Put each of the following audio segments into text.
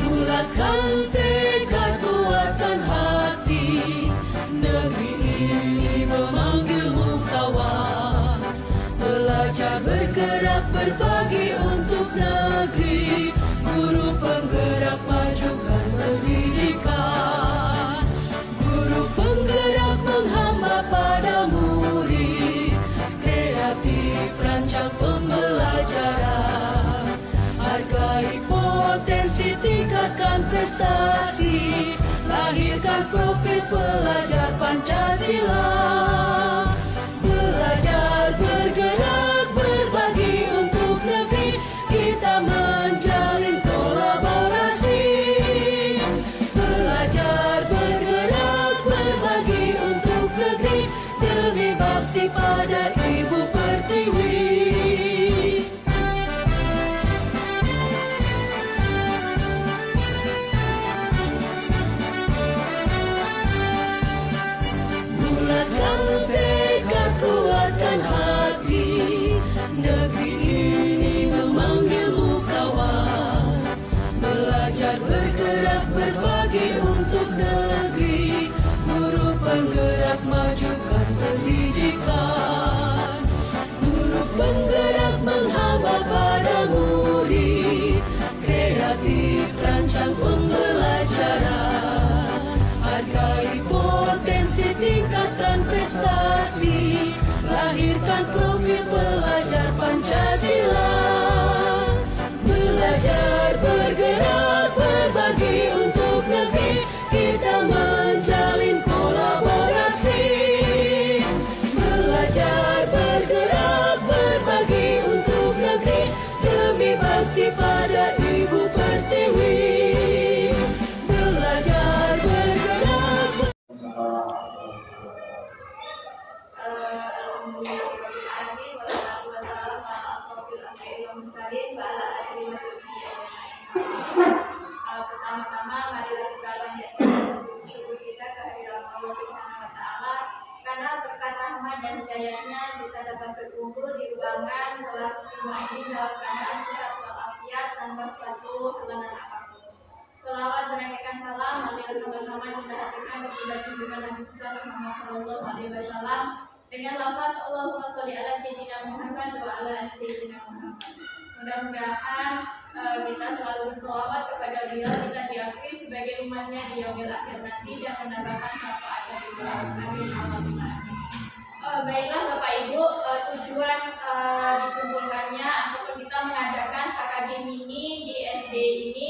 Bulatkan tekad, kuatkan hati, negeri ini memanggilmu kawan. Belajar bergerak berbagi untuk negeri, guru penggerak majukan pendidikan. Guru penggerak menghamba pada murid, kreatif rancang pembelajaran. Hargai potensi, tingkatkan prestasi, lahirkan profil pelajar Pancasila. Belajar bergerak berbagi untuk negeri, kita menjalin kolaborasi. Belajar bergerak berbagi untuk negeri, demi bakti pada Ibu Pertiwi. Bulatkan tekad, kuatkan hati, negeri ini memanggilmu kawan. Belajar bergerak berbagi untuk negeri, guru penggerak majukan pendidikan. Guru penggerak menghamba pada murid, kreatif rancang pembelajaran. Hargai potensi, tingkatkan prestasi, lahirkan profil pelajar Pancasila. Belajar bergerak berbagi untuk negeri, kita menjalin kolaborasi. Belajar bergerak berbagi untuk negeri, demi bakti pada Ibu Pertiwi. Belajar bergerak. Pertama-tama marilah kita panjatkan syukur kita kehadiran Allah Subhanahu wa taala karena berkat rahmat dan hidayahnya kita dapat berkumpul di ruangan kelas 5 ini dalam keadaan sehat walafiat tanpa suatu halangan apapun. Sholawat menaikkan salam, mari bersama-sama kita haturkan kepada junjungan Nabi besar Muhammad sallallahu alaihi wasallam dengan lafaz Allahumma sholli ala sayyidina Muhammad wa ala ali sayyidina Muhammad. Mudah-mudahan kita selalu berselawat kepada beliau, kita diakui sebagai umatnya di yaumil akhir nanti dan mendapatkan syafaat dari beliau. Amin Allahumma amin. Baiklah Bapak Ibu, tujuan dikumpulkannya ataupun kita mengadakan KKG mini di SD ini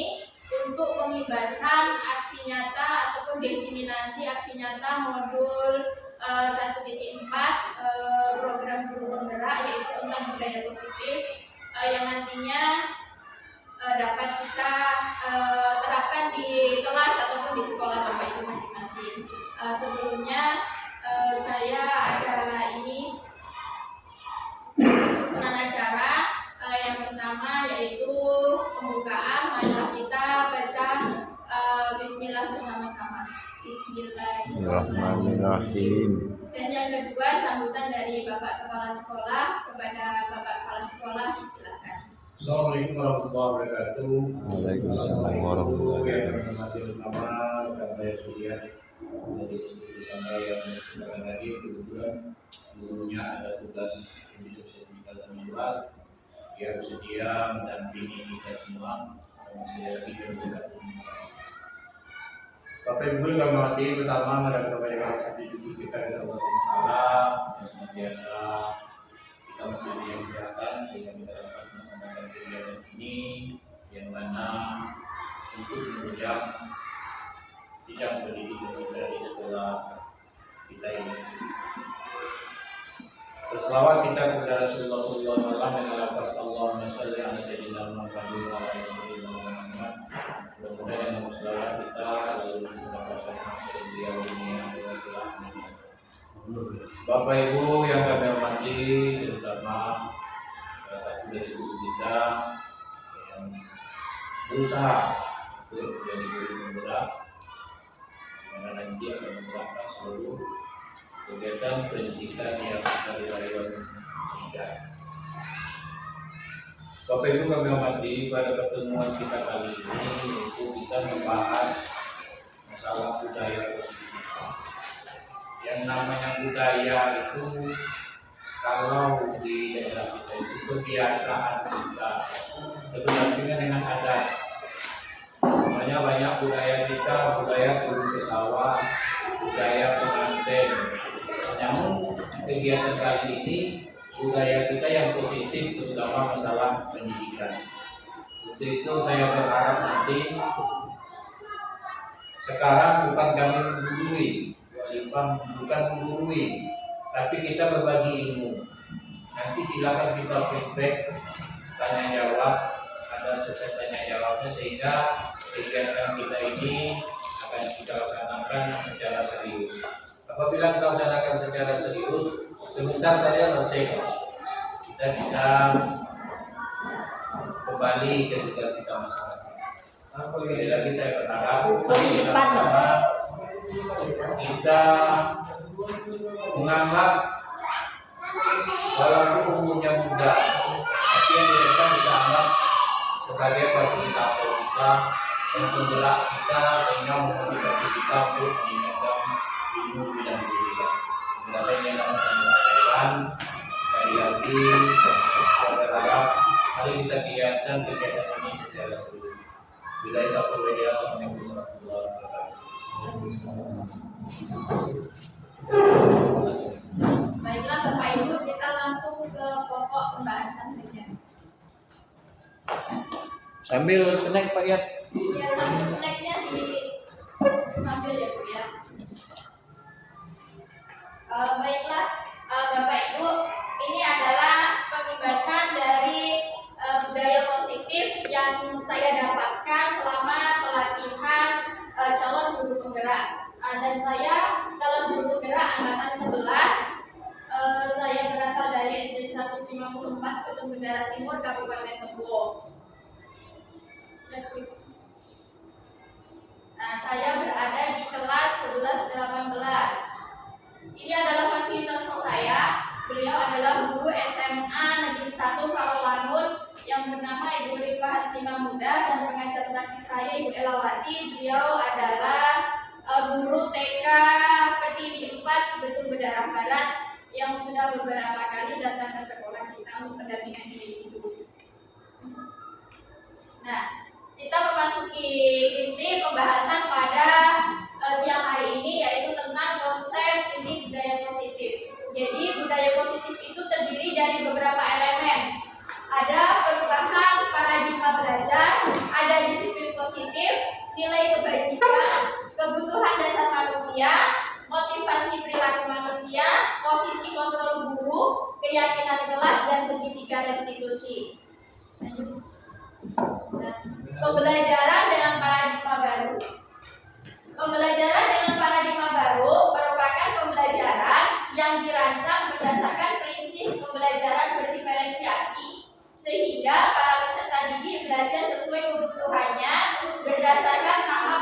untuk pembebasan aksi nyata ataupun diseminasi aksi nyata modul 1.4 program guru penggerak, yaitu tentang budaya positif yang nantinya dapat kita terapkan di kelas ataupun di sekolah Bapak Ibu masing-masing. Sebelumnya saya ada ini susunan acara. Yang pertama yaitu pembukaan, marilah kita baca Bismillah bersama-sama. Bismillahirrahmanirrahim. Dan yang kedua sambutan dari Bapak Kepala Sekolah kepada Bapak Kepala Sekolah, silakan. Assalamualaikum warahmatullahi wabarakatuh. Waalaikumsalam warahmatullahi wabarakatuh. Rekan saya Surya dari Institut Tangga yang sebentar lagi kebetulan gurunya ada tugas untuk sertifikat manual yang bersedia mendampingi kita semua masih lagi berbuka. Bapak Ibu yang mengerti, pertama adalah kebanyakan satu syukur kita kepada Allah Taala yang biasa kita masih diberi kesehatan sehingga kita dapat melaksanakan kegiatan ini yang mana untuk menunjang jenjang pendidikan kita di sekolah kita ini. Berselawat kita kepada Rasulullah SAW dengan lafaz Allahumma sholli ala sayyidina Muhammad wa ala ali sayyidina Muhammad. Mudah-mudahan yang selawat kita selalu mendapatkan beliau dunia akhirat. Bapak Ibu yang kami hormati, terutama salah satu dari guru kita yang berusaha untuk menjadi guru penggerak, dimana nanti akan menggerakkan seluruh kegiatan pendidikan yang dari pendidikan. Bapak Ibu kami hormati, pada pertemuan kita kali ini itu kita membahas masalah budaya positif. Yang namanya budaya itu kalau di daerah kita itu kebiasaan kita, itu artinya dengan adat. Makanya banyak budaya kita, budaya turun ke sawah, budaya pengantin. Namun kegiatan kali ini budaya kita yang positif, terutama masalah pendidikan. Untuk itu saya berharap nanti sekarang bukan kami menggurui, bukan menggurui, tapi kita berbagi ilmu. Nanti silakan kita feedback, tanya jawab, ada sesi tanya jawabnya sehingga kegiatan kita ini akan kita laksanakan secara serius. Apabila kita laksanakan secara serius, sebentar saja selesai, kita bisa kembali ke tugas kita masing-masing. Sekali lagi saya berharap sama kita menganggap walaupun umurnya muda, tapi yang direkam kita anggap sebagai fasilitator kita, yang penggerak kita sehingga memotivasi kita untuk meningkatkan ilmu bidang pendidikan. Saya ingin menyampaikan sekali lagi saya berharap mari kita kegiatan ini secara serius. Bila itu berbeda, Assalamualaikum warahmatullahi wabarakatuh. Baiklah Bapak Ibu, kita langsung ke pokok pembahasan saja. Sambil snack Pak Yat. Ya, sambil snacknya diambil ya Bu ya. Baiklah Bapak Ibu, ini adalah pengibasan dari budaya positif yang saya dapatkan selama pelatihan calon guru penggerak. Dan saya calon guru penggerak angkatan 11. Saya berasal dari SD 154 Kedung Bendara Timur, Kabupaten Tebo. Nah, saya berada di kelas 11-18. Ini adalah fasilitas saya. Beliau adalah guru SMA Negeri 1 Sarolangun yang bernama Ibu Rifah Haslimah Muda, dan pengajar praktik saya Ibu Elawati. Beliau adalah guru TK Pertiwi 4 Kedung Bendara Barat yang sudah beberapa kali datang ke sekolah kita untuk pendampingan di situ. Nah, kita memasuki inti pembahasan pada siang hari ini, yaitu tentang konsep inti budaya positif. Jadi budaya positif itu terdiri dari beberapa elemen. Ada perubahan paradigma belajar, ada disiplin positif, nilai kebajikan, kebutuhan dasar manusia, motivasi perilaku manusia, posisi kontrol guru, keyakinan kelas, dan segitiga restitusi. Pembelajaran dengan paradigma baru. Pembelajaran dengan paradigma baru merupakan pembelajaran yang dirancang berdasarkan prinsip pembelajaran berdiferensiasi, sehingga para peserta didik belajar sesuai kebutuhannya berdasarkan tahap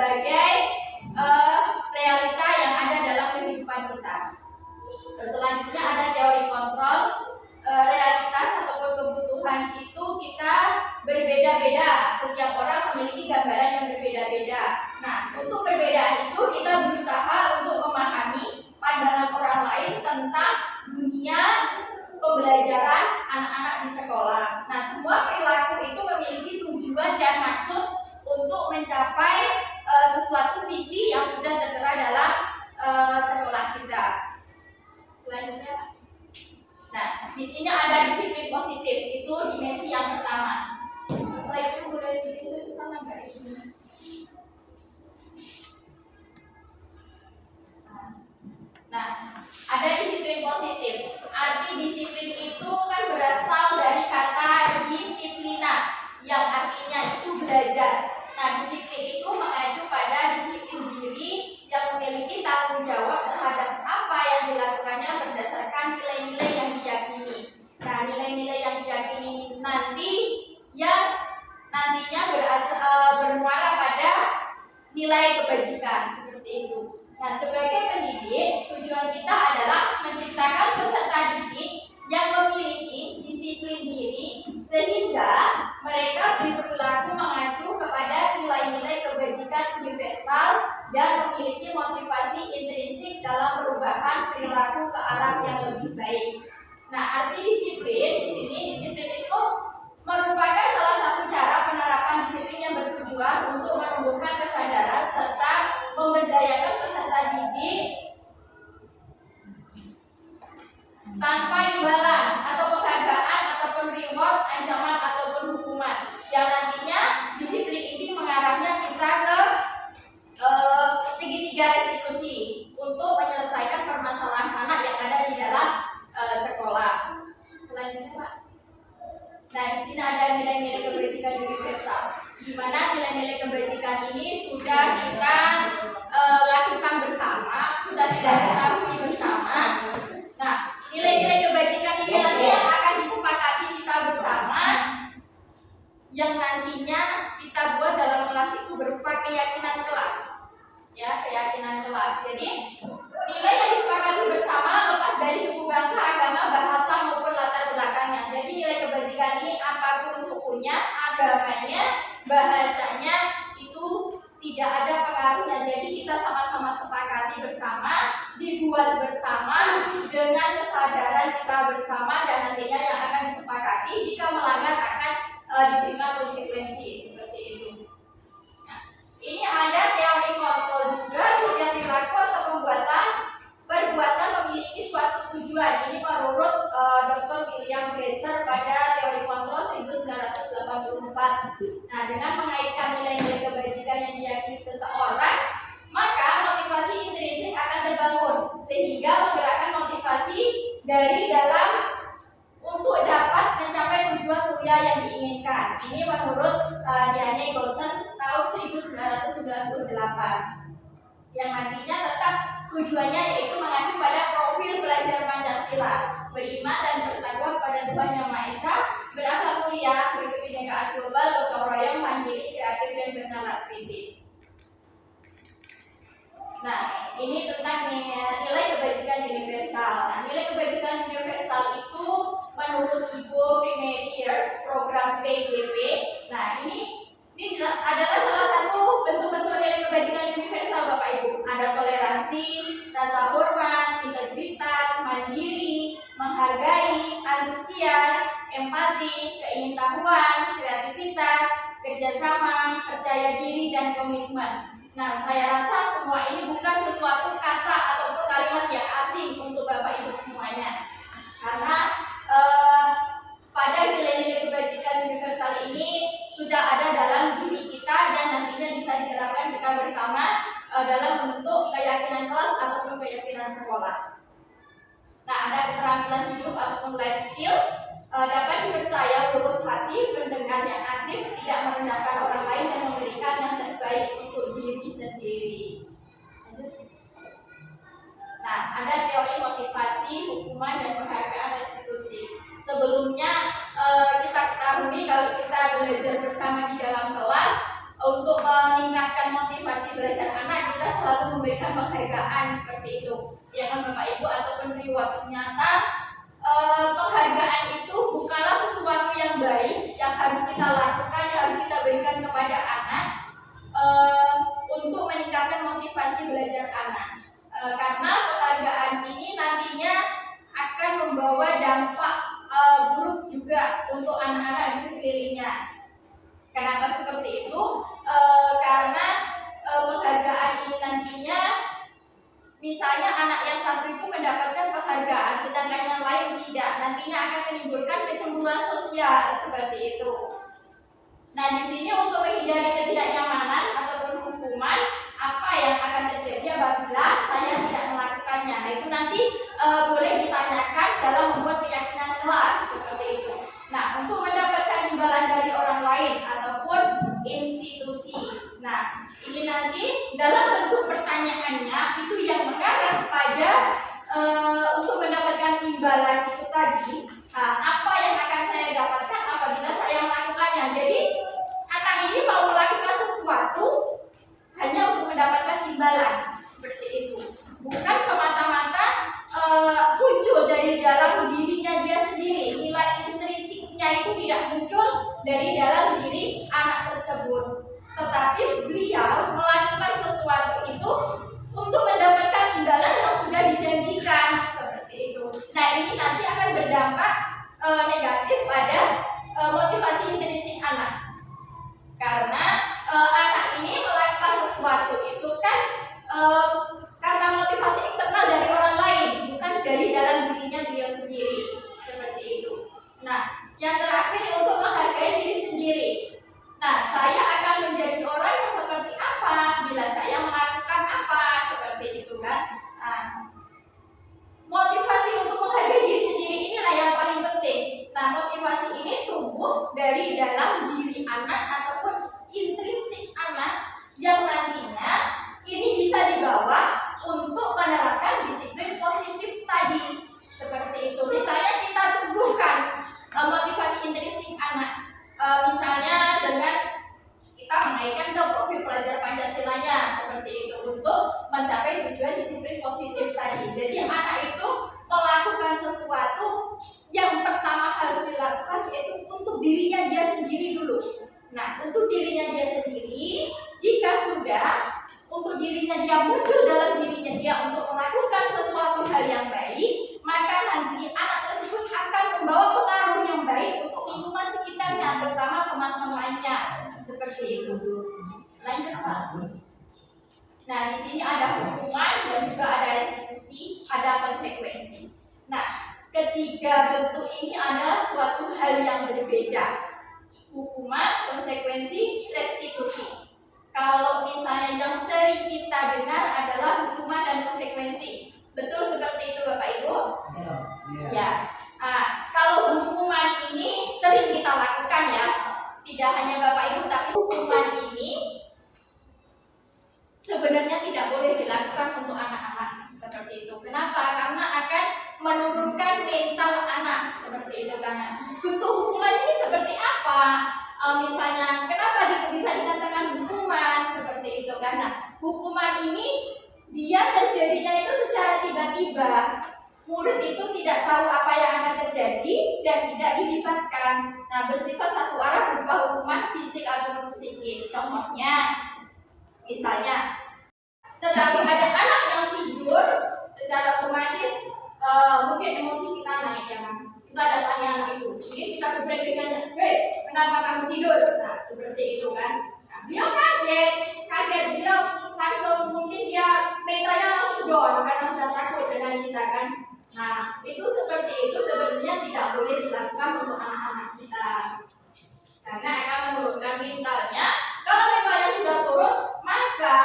sebagai realita yang ada dalam kehidupan kita. Selanjutnya ada teori kontrol. Realitas ataupun kebutuhan itu kita berbeda-beda. Setiap orang memiliki gambaran yang berbeda-beda. Nah, untuk perbedaan itu kita berusaha untuk memahami pandangan orang lain tentang dunia pembelajaran anak-anak di sekolah. Nah, semua perilaku itu memiliki tujuan dan maksud untuk mencapai sesuatu visi yang sudah tertera dalam sekolah kita. Selanjutnya, nah, di sini ada disiplin positif, itu dimensi yang pertama. Slide itu boleh digeser ke sana nggak? Nah, ada disiplin positif. Arti disiplin itu kan berasal dari kata disiplina, yang artinya itu belajar. Nah, disiplin itu mengacu pada disiplin diri yang memiliki tanggung jawab terhadap apa yang dilakukannya berdasarkan nilai-nilai yang diyakini. Nah, nilai-nilai yang diyakini ini nanti yang nantinya bermuara pada nilai kebajikan seperti itu. Nah, sebagai pendidik, tujuan kita adalah menciptakan peserta didik yang memiliki disiplin diri sehingga mereka berperilaku mengacu kepada nilai-nilai kebajikan universal dan memiliki motivasi intrinsik dalam perubahan perilaku ke arah yang lebih baik. Nah, arti disiplin di sini, disiplin itu merupakan salah satu cara penerapan disiplin yang bertujuan untuk menumbuhkan kesadaran serta memberdayakan peserta didik tanpa imbalan atau penghargaan ataupun reward, ancaman ataupun hukuman. Yang nantinya disiplin ini mengarahnya kita ke segitiga restitusi untuk menyelesaikan permasalahan anak yang ada di dalam sekolah. Selanjutnya, Pak. Nah, di sini ada nilai-nilai kebajikan universal, di mana nilai-nilai kebajikan ini sudah kita lakukan bersama, sudah kita ketahui bersama. Nah, nilai-nilai kebajikan ini nanti yang akan disepakati kita bersama, yang nantinya kita buat dalam kelas itu berupa keyakinan kelas, ya, keyakinan kelas. Jadi nilai yang disepakati bersama lepas dari suku bangsa, agama, bahasa maupun latar belakangnya. Jadi nilai kebajikan ini apapun sukunya, agamanya, bahasanya itu tidak ada pengaruhnya. Jadi kita sama-sama sepakati bersama, dibuat bersama dengan kesadaran kita bersama, dan nantinya yang akan disepakati jika melanggar akan diberikan konsekuensi seperti itu. Nah, ini ada teori kontrol juga. Setiap perilaku atau perbuatan memiliki suatu tujuan. Ini menurut Dr. William Glasser pada teori kontrol 1984. Nah, dengan mengaitkan nilai-nilai kebajikan yang diyakini seseorang, maka motivasi intrinsik akan terbangun sehingga menggerakkan motivasi dari dalam untuk dapat mencapai tujuan mulia yang diinginkan. Ini menurut Diane Goshen tahun 1998. Yang nantinya tetap tujuannya yaitu mengacu pada profil belajar Pancasila, beriman dan bertakwa kepada Tuhan Yang Maha Esa, berakhlak mulia, berkebinekaan global, gotong royong, mandiri, kreatif dan bernalar kritis. Nah, ini tentang nilai kebajikan universal. Nah, nilai kebajikan universal itu menurut Ibu Primary Years program PGP. Nah, ini adalah salah satu bentuk-bentuk nilai kebajikan universal, Bapak Ibu. Ada toleransi, rasa hormat, integritas, mandiri, menghargai, antusias, empati, keingintahuan, kreativitas, kerjasama, percaya diri, dan komitmen. Nah, saya rasa semua ini bukan sesuatu kata ataupun kalimat yang asing untuk Bapak Ibu semuanya. Karena pada nilai-nilai kebajikan universal ini sudah ada dalam diri kita dan nantinya bisa diterapkan kita bersama dalam bentuk keyakinan kelas ataupun keyakinan sekolah. Nah, ada keterampilan hidup ataupun life skill, dapat dipercaya, lurus hati, pendengar yang aktif, tidak merendahkan orang lain dan memberikan yang terbaik untuk diri sendiri. Nah, ada teori motivasi, hukuman, dan penghargaan restitusi. Sebelumnya kita ketahui kalau kita belajar bersama di dalam kelas untuk meningkatkan motivasi penghargaan seperti itu. Ya kan Bapak Ibu ataupun reward. Ternyata penghargaan itu bukanlah sesuatu yang baik yang harus kita lakukan, yang harus kita berikan kepada anak untuk meningkatkan motivasi belajar anak. Karena penghargaan ini nantinya akan membawa dampak buruk juga untuk anak-anak di sekelilingnya. Kenapa seperti itu? Karena penghargaan ini nantinya, misalnya anak yang satu itu mendapatkan penghargaan, sedangkan yang lain tidak, nantinya akan menimbulkan kecemburuan sosial seperti itu. Nah, di sini untuk menghindari ketidaknyamanan ataupun hukuman, apa yang akan terjadi apabila saya tidak melakukannya? Nah, itu nanti boleh ditanyakan dalam membuat keyakinan kelas seperti itu. Nah, untuk mendapatkan imbalan dari orang lain ataupun institusi. Nah, ini nanti dalam bentuk pertanyaannya itu yang mengarah pada untuk mendapatkan imbalan itu tadi. Apa yang akan saya dapatkan apabila saya melakukannya? Jadi anak ini mau melakukan sesuatu hanya untuk mendapatkan imbalan seperti itu, bukan semata-mata muncul dari dalam dirinya dia sendiri. Nilai intrinsiknya itu tidak muncul dari dalam diri anak tersebut, tetapi beliau melakukan sesuatu itu untuk mendapatkan imbalan yang sudah dijanjikan seperti itu. Nah, ini nanti akan berdampak negatif pada motivasi intrinsik anak, karena anak ini melakukan sesuatu itu kan karena motivasi eksternal dari orang lain, bukan dari dalam dirinya dia sendiri seperti itu. Nah, yang terakhir untuk menghargai diri sendiri. Nah, saya akan menjadi orang yang seperti apa bila saya melakukan apa seperti itu kan. Nah, motivasi untuk menghargai diri sendiri inilah yang paling penting. Nah, motivasi ini tumbuh dari dalam diri anak ataupun intrinsik anak yang nantinya ini bisa dibawa untuk menerapkan disiplin positif tadi seperti itu. Misalnya kita tumbuhkan motivasi intrinsik anak, misalnya dengan kita menaikkan ke profil pelajar Pancasilanya seperti itu untuk mencapai tujuan disiplin positif tadi. Jadi anak itu melakukan sesuatu yang pertama harus dilakukan yaitu untuk dirinya dia sendiri dulu. Nah, untuk dirinya dia sendiri, jika sudah untuk dirinya dia muncul dalam dirinya dia untuk melakukan sesuatu hal yang baik, maka nanti anak tersebut akan membawa pengaruh yang baik untuk lingkungan sekitarnya, terutama teman-temannya seperti itu. Lanjut Pak. Nah, di sini ada hukuman dan juga ada restitusi, ada konsekuensi. Nah, ketiga bentuk ini adalah suatu hal yang berbeda. Hukuman, konsekuensi, restitusi. Kalau misalnya yang sering kita dengar adalah hukuman dan konsekuensi, betul seperti itu Bapak Ibu? Ya. Kalau hukuman ini sering kita lakukan ya, tidak hanya Bapak Ibu, tapi hukuman ini sebenarnya tidak boleh dilakukan untuk anak-anak seperti itu. Kenapa? Karena akan menurunkan mental anak seperti itu kan. Bentuk hukuman ini seperti apa? Misalnya, kenapa bisa dikatakan hukuman seperti itu? Karena hukuman ini dia terjadinya itu secara tiba-tiba. Murid itu tidak tahu apa yang akan terjadi dan tidak dilibatkan. Nah, bersifat satu arah berupa hukuman fisik atau psikis. Contohnya, misalnya, tetapi ada anak yang tidur secara otomatis mungkin emosi kita naik ya kan. Kita ada tanya itu, mungkin kita gebrek dengan, hei, kenapa kamu tidur? Nah, seperti itu kan. Nah, dia kaget dia langsung mungkin dia mentalnya langsung down karena sudah takut dengan kita kan. Nah, itu seperti itu sebenarnya tidak boleh dilakukan untuk anak-anak kita, karena akan menurunkan mentalnya. Kalau mentalnya sudah turun, maka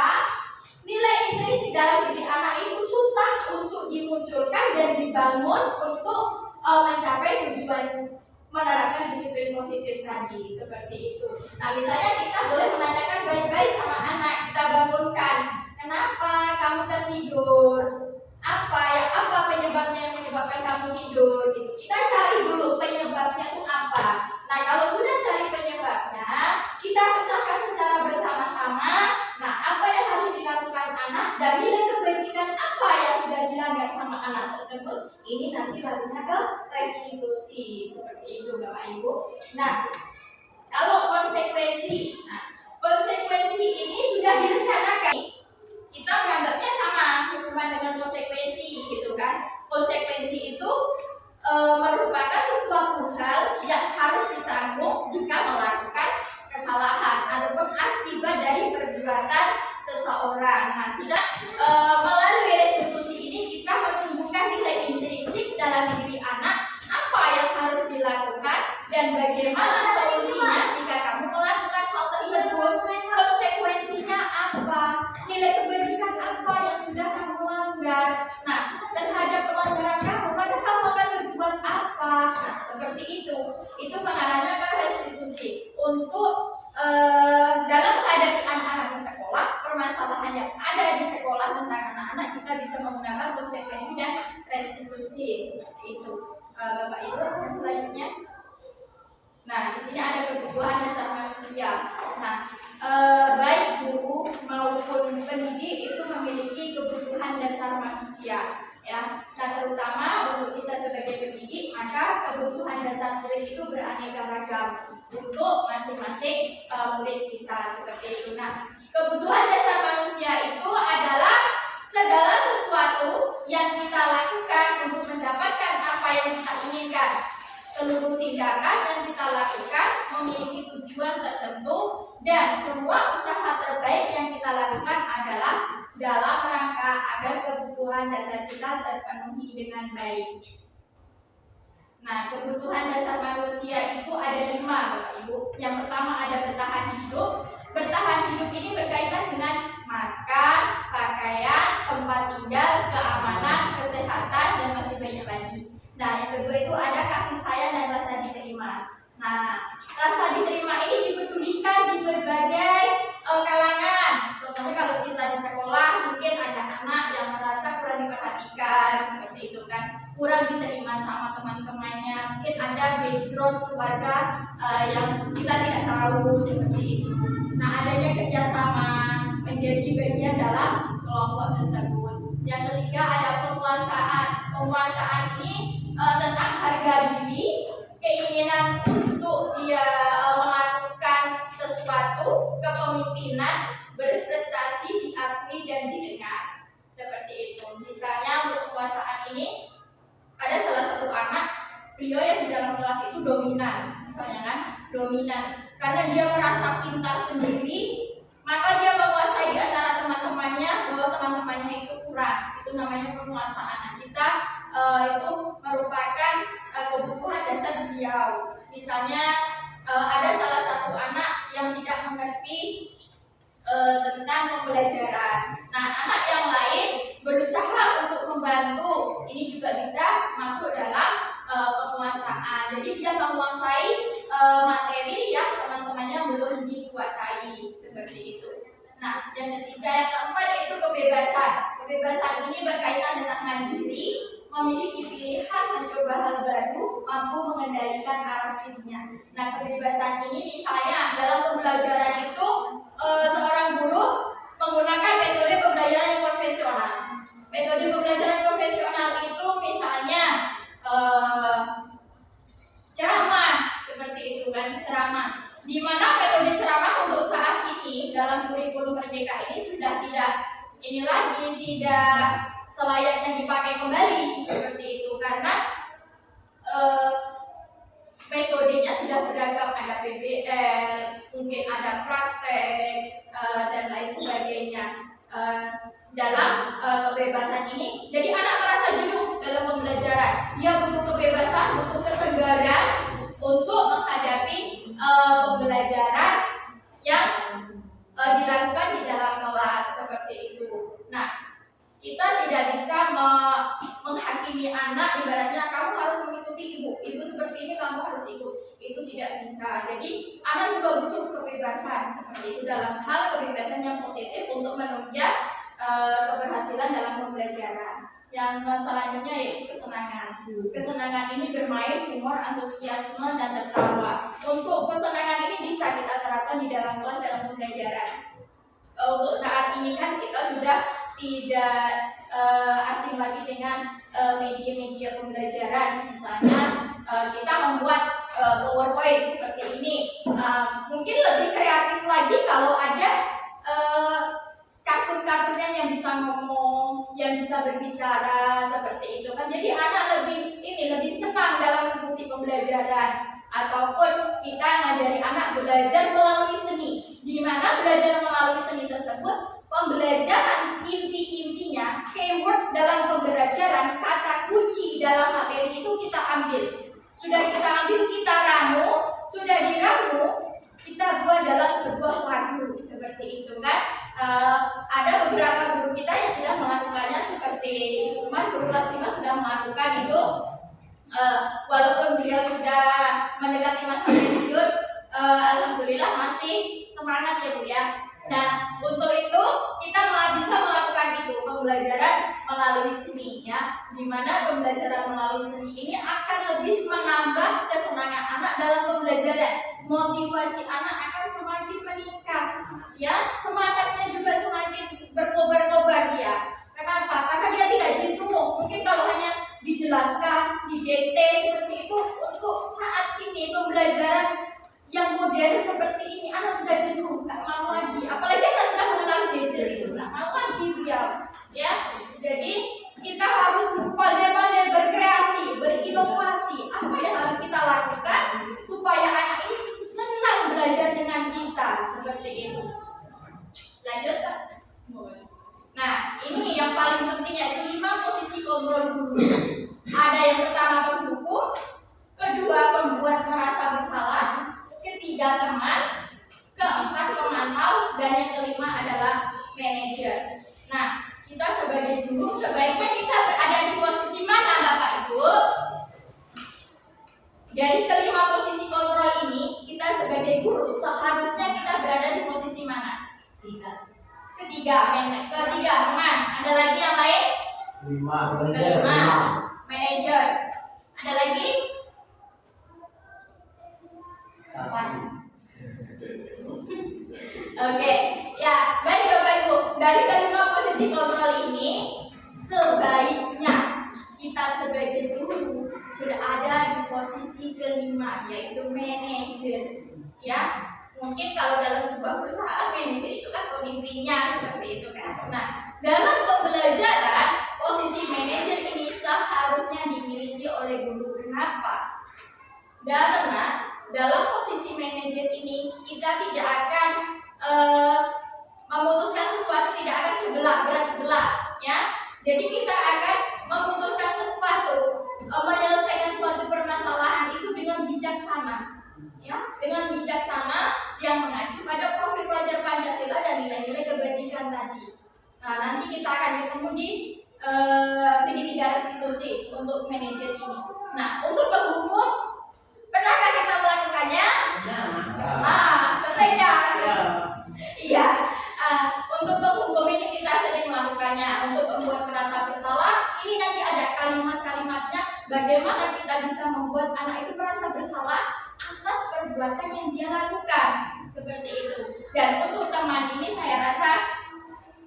nilai intrinsik dalam diri anak itu susah untuk dimunculkan dan dibangun untuk mencapai tujuan menerapkan disiplin positif tadi seperti itu. Nah, misalnya kita boleh menanyakan baik-baik sama anak, kita bangunkan, kenapa kamu tertidur? Apa penyebabnya yang menyebabkan kamu tidur? Gitu. Kita cari dulu penyebabnya itu apa. Nah, kalau sudah cari penyebabnya, kita pecahkan secara bersama-sama. Nah, apa yang harus dilakukan anak dan nilai kebajikan hal tersebut, ini nanti lalunya ke restitusi seperti itu Bapak Ibu. Nah, kalau konsekuensi, konsekuensi ini sudah direncanakan. Kita menganggapnya sama hukuman dengan konsekuensi gitu kan. Konsekuensi itu merupakan sesuatu hal yang harus ditanggung jika melakukan kesalahan ataupun akibat dari perbuatan seseorang. Nah, sudah melalui restitusi ini kita menumbuhkan nilai intrinsik dalam diri anak apa yang harus dilakukan dan bagaimana solusinya jika kamu melakukan hal tersebut. Konsekuensinya apa? Nilai kebajikan apa yang sudah kamu langgar? Nah, terhadap pelanggaran kamu, maka kamu akan berbuat apa? Nah, seperti itu. Itu mengarahnya ke restitusi untuk dalam menghadapi anak-anak di sekolah, permasalahan yang ada di sekolah tentang anak-anak, kita bisa menggunakan konsekuensi dan restitusi seperti itu. Bapak Ibu, yang selanjutnya. Nah, di sini ada kebutuhan dasar manusia. Nah, baik guru maupun pendidik itu memiliki kebutuhan dasar manusia, ya. Nah, terutama untuk kita sebagai pendidik, maka kebutuhan dasar murid itu beraneka ragam untuk masing-masing murid kita seperti itu. Nah, kebutuhan dasar manusia itu adalah segala sesuatu yang kita lakukan untuk mendapatkan apa yang kita inginkan. Seluruh tindakan yang kita lakukan memiliki tujuan tertentu dan semua usaha terbaik yang kita lakukan adalah dalam rangka agar kebutuhan dasar kita terpenuhi dengan baik. Nah, kebutuhan dasar manusia itu ada 5, Bapak Ibu. Yang pertama ada bertahan hidup. Bertahan hidup ini berkaitan dengan makan, pakaian, tempat tinggal, keamanan, kesehatan, dan masih banyak lagi. Nah, yang kedua itu ada kasih sayang dan rasa diterima. Nah, rasa diterima ini dipedulikan di berbagai kalangan. Contohnya kalau kita di sekolah, mungkin ada anak yang merasa kurang diperhatikan, seperti itu kan, kurang diterima sama teman-temannya. Mungkin ada background keluarga yang kita tidak tahu, seperti itu. Nah, adanya kerjasama menjadi bagian dalam kelompok tersebut. Yang ketiga ada penguasaan. Penguasaan ini tentang harga diri, keinginan untuk dia melakukan sesuatu, kepemimpinan, berprestasi, diakui dan didengar, seperti itu. Misalnya untuk penguasaan ini ada salah satu anak, beliau yang di dalam kelas itu dominan, misalnya kan, dominan karena dia merasa pintar sendiri, maka dia menguasai di antara teman-temannya bahwa teman-temannya itu kurang. Itu namanya penguasaan. Nah, kita itu merupakan kebutuhan dasar beliau. Misalnya ada salah satu anak yang tidak mengerti tentang pembelajaran. Nah, anak yang lain berusaha untuk membantu. Ini juga bisa masuk dalam penguasaan. Jadi dia menguasai materi yang teman-temannya belum dikuasai, seperti itu. Nah, yang ketiga, yang keempat yaitu kebebasan. Kebebasan ini berkaitan dengan mandiri, memiliki pilihan, mencoba hal baru, mampu mengendalikan arah hidupnya. Nah, kebebasan ini misalnya dalam pembelajaran itu seorang guru menggunakan metode pembelajaran yang konvensional. Metode pembelajaran konvensional itu misalnya ceramah, seperti itu kan, ceramah. Di mana metode ceramah untuk saat ini dalam kurikulum Merdeka ini sudah tidak selayaknya dipakai kembali, seperti itu, karena metodenya sudah beragam, ada PBL, mungkin ada praktek dan lain sebagainya. Dalam kebebasan ini, jadi anak merasa jenuh dalam pembelajaran. Dia butuh kebebasan, butuh kesegaran untuk menghadapi pembelajaran yang dilakukan di dalam kelas, seperti itu. Nah, kita tidak bisa menghakimi anak, ibaratnya kamu harus mengikuti ibu seperti ini, kamu harus ikut. Itu tidak bisa. Jadi anak juga butuh kebebasan, seperti itu, dalam hal kebebasan yang positif untuk menunjang keberhasilan dalam pembelajaran. Yang selanjutnya yaitu kesenangan. Kesenangan ini bermain, humor, antusiasme, dan tertawa. Untuk kesenangan ini bisa kita terapkan di dalam kelas dalam pembelajaran. Untuk saat ini kan kita sudah tidak asing lagi dengan media-media pembelajaran. Misalnya kita membuat PowerPoint seperti ini. Mungkin lebih kreatif lagi kalau ada kartun-kartunnya yang bisa ngomong, yang bisa berbicara seperti itu kan. Jadi anak lebih senang dalam mengikuti pembelajaran. Ataupun kita ngajari anak belajar melalui seni, di mana belajar melalui seni tersebut pembelajaran intinya keyword dalam pembelajaran, kata kunci dalam materi itu kita ambil. Sudah kita ambil, kita ramu, sudah diramu, kita buat dalam sebuah lagu seperti itu kan. Ada beberapa guru kita yang sudah melakukannya, seperti Lukman, guru kelas 5 sudah melakukan itu. Walaupun beliau sudah mendekati masa pensiun, alhamdulillah masih semangat ya Bu ya. Nah, untuk itu kita bisa melakukan itu, pembelajaran melalui seni ya, dimana pembelajaran melalui seni ini akan lebih menambah kesenangan anak dalam pembelajaran, motivasi anak akan semakin meningkat ya, semangatnya juga semakin berkobar-kobar dia. Kenapa? Karena dia tidak jenuh. Mungkin kalau hanya dijelaskan, didikte seperti itu, untuk saat ini pembelajaran yang modern seperti ini anak sudah jenuh, tak mau lagi. Apalagi anak sudah mengenal gadget itu, tak mau lagi dia. Ya, jadi kita harus pandai-pandai berkreasi, berinovasi. Apa yang harus kita lakukan supaya anak ini senang belajar dengan kita seperti itu. Lanjut Pak. Nah, ini yang paling penting, yaitu 5 posisi kontrol guru. Ada yang pertama pendukung, kedua pembuat merasa bersalah, ketiga teman, keempat pemantau, dan yang kelima adalah manajer. Nah, kita sebagai guru sebaiknya kita berada di posisi mana Bapak Ibu? Dari kelima posisi kontrol ini, kita sebagai guru seharusnya kita berada di posisi mana? Ketiga, teman. Ada lagi yang lain? Kelima, manajer. Ada lagi? Oke, ya baik Bapak Ibu. Dari kelima posisi kontrol ini, sebaiknya kita sebagai guru berada di posisi kelima, yaitu manajer. Ya, mungkin kalau dalam sebuah perusahaan manajer itu kan pemimpinnya seperti itu kan. Nah, dalam pembelajaran posisi manajer ini seharusnya dimiliki oleh guru. Kenapa? Karena dalam posisi manajer ini kita tidak akan memutuskan sesuatu, tidak akan berat sebelah, ya. Jadi kita akan memutuskan sesuatu, menyelesaikan suatu permasalahan itu dengan bijaksana, ya, dengan bijaksana yang mengacu pada profil pelajar Pancasila dan nilai-nilai kebajikan tadi. Nah, nanti kita akan ketemu di segitiga restitusi untuk manajer ini. Nah, untuk penghukum, pernahkah kita melakukannya? Selesai ya? Iya. Untuk penghukum ini kita sering melakukannya. Untuk membuat merasa bersalah, ini nanti ada kalimat-kalimatnya. Bagaimana kita bisa membuat anak itu merasa bersalah atas perbuatan yang dia lakukan, seperti itu. Dan untuk teman ini saya rasa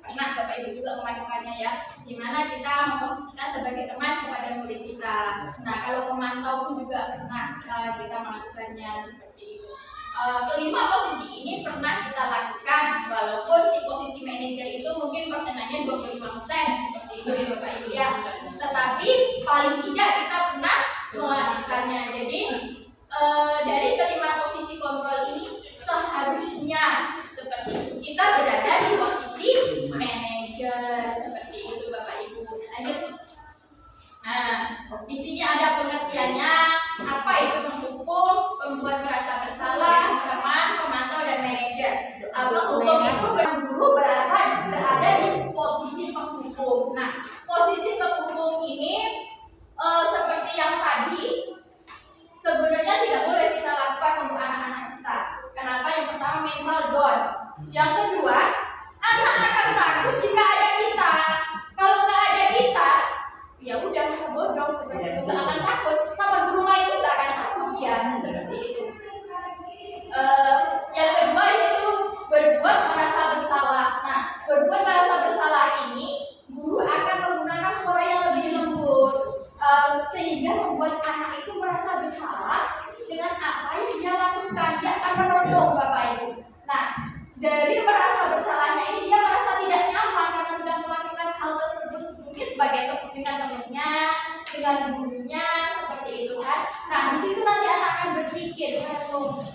pernah Bapak Ibu juga melakukannya ya, dimana kita memposisikan sebagai teman kepada murid kita. Nah, kalau pemantau pun juga pernah kita melakukannya seperti itu. Kelima posisi ini pernah kita lakukan, walaupun si posisi manajer itu mungkin persenannya 25% seperti itu ya Bapak Ibu ya. Tetapi paling tidak kita pernah melakukannya. Jadi dari kelima posisi kontrol ini seharusnya seperti itu, kita berada di posisi manajer seperti itu Bapak Ibu. Lanjut. Nah, di sini ada pengertiannya, apa itu penghukum, pembuat merasa bersalah, teman, pemantau, dan manajer. Penghukum itu guru berada di posisi penghukum. Nah, posisi penghukum ini seperti yang tadi, sebenarnya tidak boleh kita lakukan untuk anak-anak kita. Kenapa? Yang pertama mental down. Yang kedua, anak akan takut jika ada kita. Kalau nggak ada kita, ya udah bisa bodong seperti itu, nggak akan takut. Sama guru lain itu nggak akan takut ya, seperti itu. Yang kedua itu berbuat merasa bersalah. Nah, berbuat merasa bersalah ini guru akan menggunakan keberhasilan gurunya seperti itu kan. Nah di situ nanti anak akan berpikir,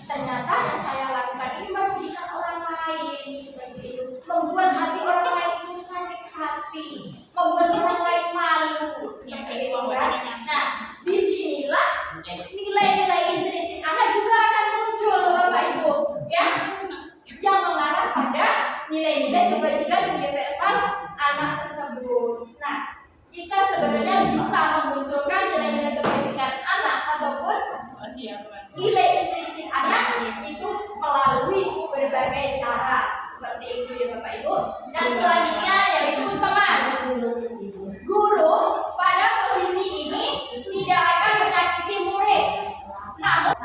ternyata yang saya lakukan ini merugikan orang lain seperti itu, membuat hati orang lain itu sakit hati, membuat orang lain malu seperti itu kan. Nah disinilah nilai-nilai intrinsik anak juga akan muncul Bapak Ibu ya, yang mengarah pada nilai-nilai kebajikan universal anak tersebut. Nah kita sebenarnya bisa memunculkan nilai-nilai kebajikan anak ataupun nilai intrinsik anak itu melalui berbagai cara seperti itu ya Bapak Ibu. Dan selanjutnya yaitu teman. Guru pada posisi ini tidak akan menyakiti murid. Namun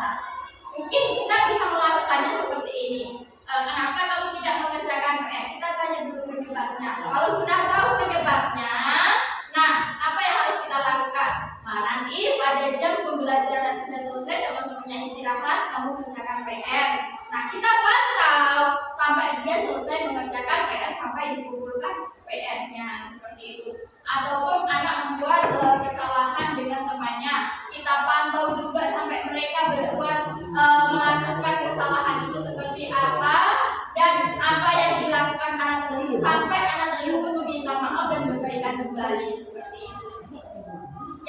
mungkin kita bisa melakukannya seperti ini. Kenapa kamu tidak mengerjakan PR? Kita tanya dulu penyebabnya. Kalau sudah tahu penyebabnya, nah apa yang harus kita lakukan? Nah nanti pada jam pembelajaran sudah selesai, teman-temannya istirahat, kamu kerjakan PR. Nah kita pantau sampai dia selesai mengerjakan PR, sampai dikumpulkan PR-nya seperti itu. Ataupun anak membuat kesalahan dengan temannya, kita pantau juga sampai mereka berdua melakukan kesalahan itu seperti apa dan apa yang dilakukan anak tersebut sampai anak tersebut meminta maaf dan berbaikan kembali seperti itu.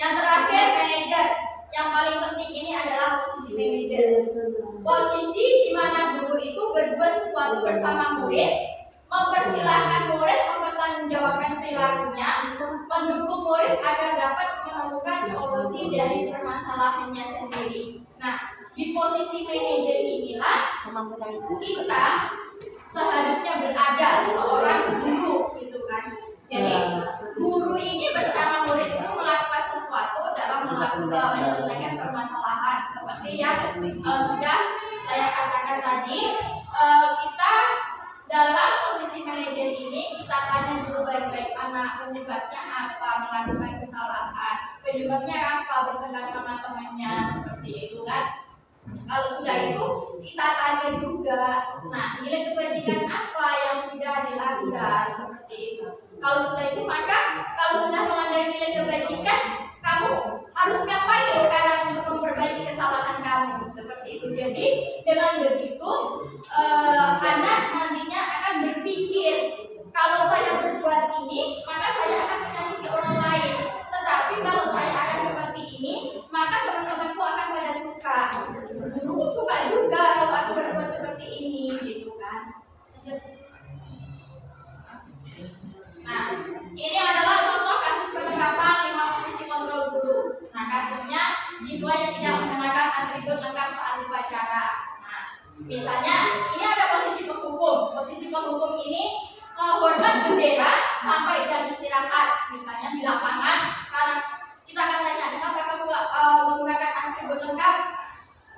Yang terakhir manajer. Yang paling penting ini adalah posisi manajer. Posisi di mana guru itu berbuat sesuatu bersama murid, mempersilahkan murid mempertanggungjawabkan perilakunya, mendukung murid agar dapat menemukan solusi dari permasalahannya sendiri. Nah, di posisi manajer inilah kita seharusnya berada seorang guru gitu kan. Jadi guru ini bersama murid itu melakukan sesuatu dalam menyelesaikan permasalahan seperti yang sudah saya katakan tadi. Kita dalam posisi manajer ini kita tanya dulu baik-baik anak penyebabnya apa melakukan kesalahan, penyebabnya apa bertengkar sama temannya seperti itu kan. Kalau sudah itu kita tanya juga, nah nilai kebajikan apa yang sudah dilakukan seperti itu. Kalau sudah itu maka kalau sudah melanggar nilai kebajikan, kamu harus ngapain sekarang untuk memperbaiki kesalahan kamu seperti itu. Jadi dengan begitu anak nantinya akan berpikir, kalau saya berbuat ini maka saya akan menyakiti orang lain. Tetapi kalau saya akan seperti ini maka teman-temanku akan pada suka. Guru suka juga kalau aku berbuat seperti ini gitu kan. Nah, ini adalah contoh kasus penerapan 5 posisi kontrol guru. Nah, kasusnya siswa yang tidak mengenakan atribut lengkap saat upacara. Nah, misalnya ini ada posisi penghukum. Posisi penghukum ini hormat bendera sampai jam istirahat. Misalnya di lapangan, karena kita akan tanya kenapa kamu menggunakan atribut lengkap.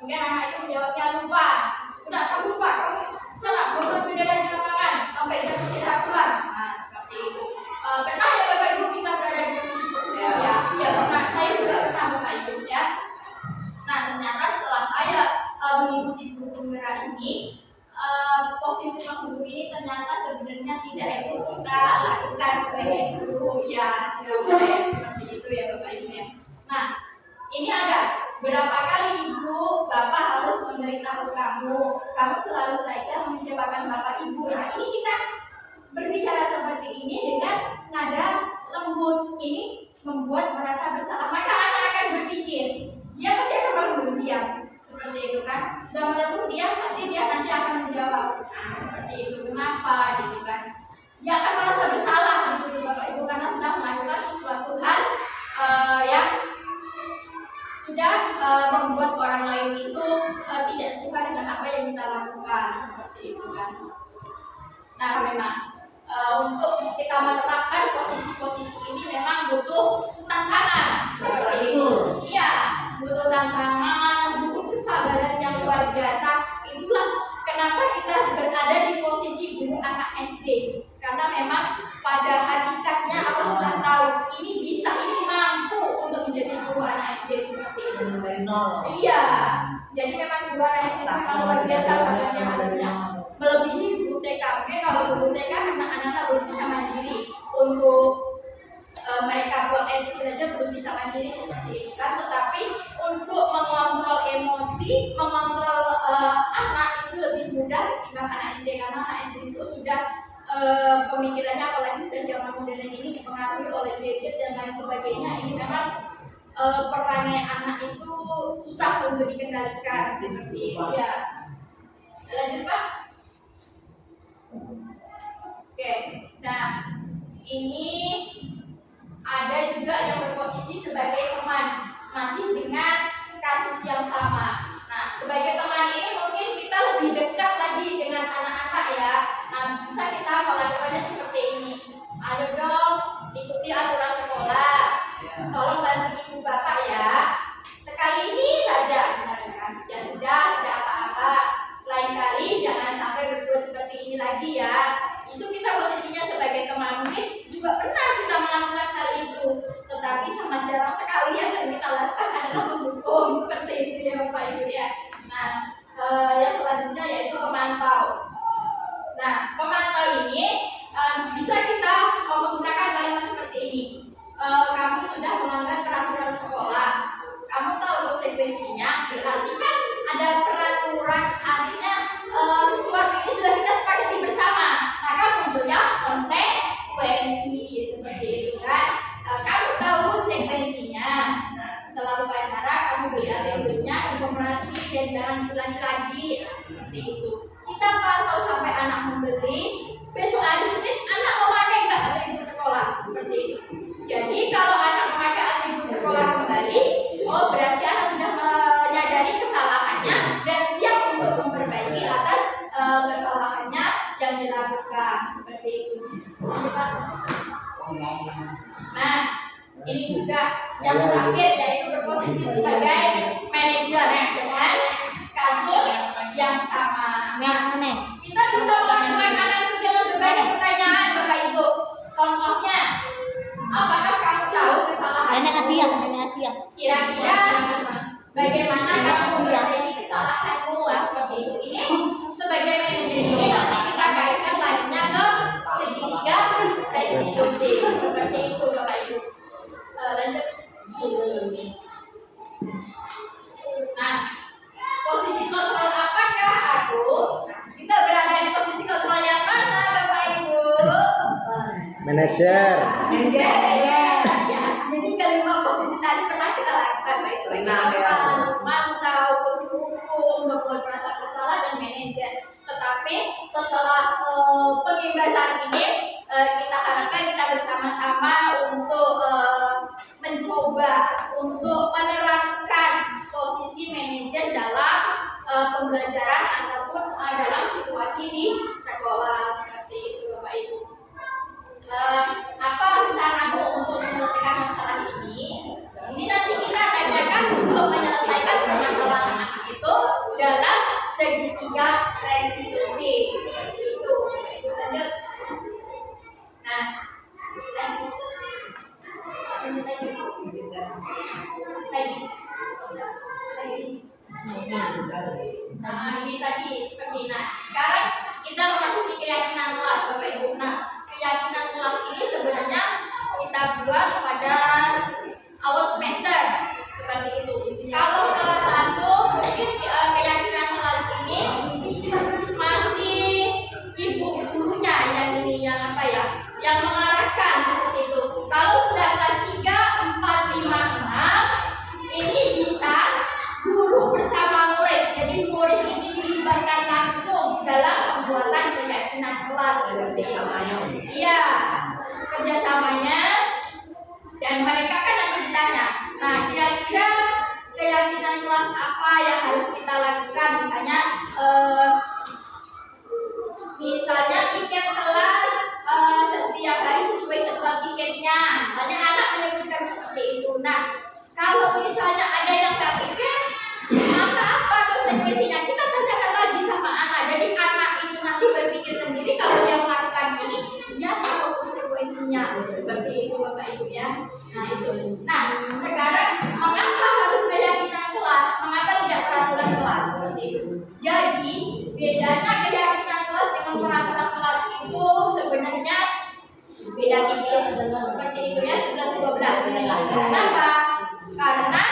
Mungkin anak itu menjawabnya lupa. Udah kamu lupa, kamu salah hormat bendera di lapangan sampai jam istirahat pula. Nah, seperti itu. Pernah ya Bapak Ibu kita berada di posisi penghukum ya? Ya pernah. Saya juga pernah Bapak Ibu ya. Nah ternyata setelah saya mengikuti guru merah ini, posisi penghukum ini ternyata sebenarnya tidak etis kita lakukan sebagai guru ya, tidak boleh seperti itu ya Bapak Ibu ya. Nah ini ada berapa kali Ibu Bapak harus memberitahu kamu selalu saja mengecewakan Bapak Ibu. Nah ini kita berbicara seperti ini dengan nada lembut, ini membuat merasa bersalah, maka anak akan berpikir dia pasti akan melembut diam seperti itu kan. Sudah melembut diam pasti dia nanti akan menjawab, nah, seperti itu kenapa gitu kan. Dia akan merasa bersalah gitu Bapak Ibu karena sudah melakukan sesuatu hal yang sudah membuat orang lain itu tidak suka dengan apa yang kita lakukan seperti itu kan. Nah memang untuk kita menerapkan posisi-posisi ini memang butuh tantangan seperti itu. Iya, butuh tantangan, butuh kesabaran yang luar biasa. Itulah kenapa kita berada di posisi guru anak SD. Karena memang pada hakikatnya Allah sudah tahu ini bisa, ini mampu untuk menjadi guru anak SD seperti itu. Dari nol. Iya, jadi memang guru anak SD memang luar biasa sebenarnya harusnya melebihi guru TK. Mungkin kalau guru TK anak-anak belum bisa mandiri untuk mereka buang air kecil aja belum bisa mandiri seperti itu kan. Tetapi untuk mengontrol emosi, mengontrol anak itu lebih mudah ketimbang anak SD, karena anak SD itu sudah pemikirannya, apalagi udah zaman modern ini dipengaruhi oleh gadget dan lain sebagainya. Ini memang perangai anak itu susah untuk dikendalikan. Ya. Lanjut Pak. Oke, nah ini ada juga yang berposisi sebagai teman, masih dengan kasus yang sama. Nah, sebagai teman ini mungkin kita lebih dekat lagi dengan anak-anak ya. Nah, bisa kita melakukannya seperti ini. Ayo dong, ikuti aturan sekolah. Tolong bantu ibu bapak ya. Sekali ini saja, misalkan. Ya sudah, tidak apa-apa. Lain kali jangan sampai berbuat seperti ini lagi ya. Itu kita posisinya sebagai teman. Mungkin juga pernah kita melakukan hal itu, tetapi sangat jarang sekali yang sering kita lakukan adalah mendukung seperti itu ya Bapak Ibu ya. Nah, yang selanjutnya yaitu pemantau. Nah, pemantau ini bisa kita menggunakan kalimat seperti ini. Kamu sudah melanggar peraturan sekolah. Kamu tahu konsekuensinya, berarti kan ada peraturan, artinya sesuatu ini sudah kita sepakati bersama, maka munculnya konsekuensi seperti itu kan. Kamu tahu konsekuensinya. Nah, setelah upacara kamu beli atributnya, informasi dan jangan diulangi lagi. Nah, seperti itu. Kita pantau sampai anak membeli. Besok hari Senin anak memakai nggak atribut sekolah seperti itu. Jadi kalau anak memakai atribut sekolah kembali, oh berarti anak sudah menyadari kesalahannya dan siap untuk memperbaiki atas kesalahannya yang dilakukan seperti itu. Nah, ini juga yang terakhir yaitu berposisi sebagai manajer dengan kasus yang sama. Nah, kita bisa melakukan anak itu dengan berbagai pertanyaan Bapak Ibu. Contohnya, apakah kamu tahu kesalahan? Kira-kira bagaimana kamu memperbaiki kesalahanmu? Seperti itu. Ini sebagai manajer ini nanti kita kaitkan lainnya ke segitiga restitusi seperti itu Bapak Ibu. Lanjut. Nah, posisi kontrol apakah aku? Kita berada di posisi kontrol yang mana Bapak Ibu? Manajer. Ya. Jadi kelima posisi tadi pernah kita lakukan Bapak Ibu. Mantau, pendukung, membuat merasa bersalah dan manajer. Tetapi setelah pengimbasan ini kita harapkan kita bersama-sama untuk mencoba untuk menerapkan posisi manajer dalam pembelajaran ataupun dalam situasi di sekolah seperti itu Bapak Ibu. Apa rencanamu untuk menyelesaikan masalah ini? Ini nanti kita tanyakan untuk menyelesaikan permasalahan anak itu dalam segitiga restitusi seperti itu. Lanjut. Nah, lanjut lagi. Nah, ini tadi seperti sekarang kita memasuki keyakinan kelas Bapak Ibu. Nah, keyakinan kelas ini sebenarnya kita buat pada awal semester seperti itu. Kalau kelas 1 mungkin keyakinan kelas ini masih ibu gurunya yang mengarahkan seperti itu. Kalau sudah kelas 3, 4, 5, 6 ini bisa guru bersama murid. Jadi murid ini dilibatkan langsung dalam pembuatan keyakinan kelas seperti itu. Iya, kerjasamanya. Dan mereka kan nanti ditanya, nah kira-kira keyakinan kelas apa yang harus kita lakukan? Misalnya tiket kelas setiap hari sesuai jadwal tiketnya. Misalnya anak menyebutkan seperti itu. Nah, kalau misalnya ada yang tak tiket, maka apa konsekuensinya? Kita tanyakan lagi sama anak. Jadi anak itu nanti berpikir sendiri kalau dia melakukan ini, dia tahu konsekuensinya. Seperti itu Bapak Ibu ya. Nah itu. Nah sekarang mengapa harus keyakinan kelas? Mengapa tidak peraturan kelas? Seperti itu. Jadi bedanya keyakinan kelas dengan peraturan kelas itu sebenarnya beda beda tipis seperti itu ya, 11-12. Kenapa? Karena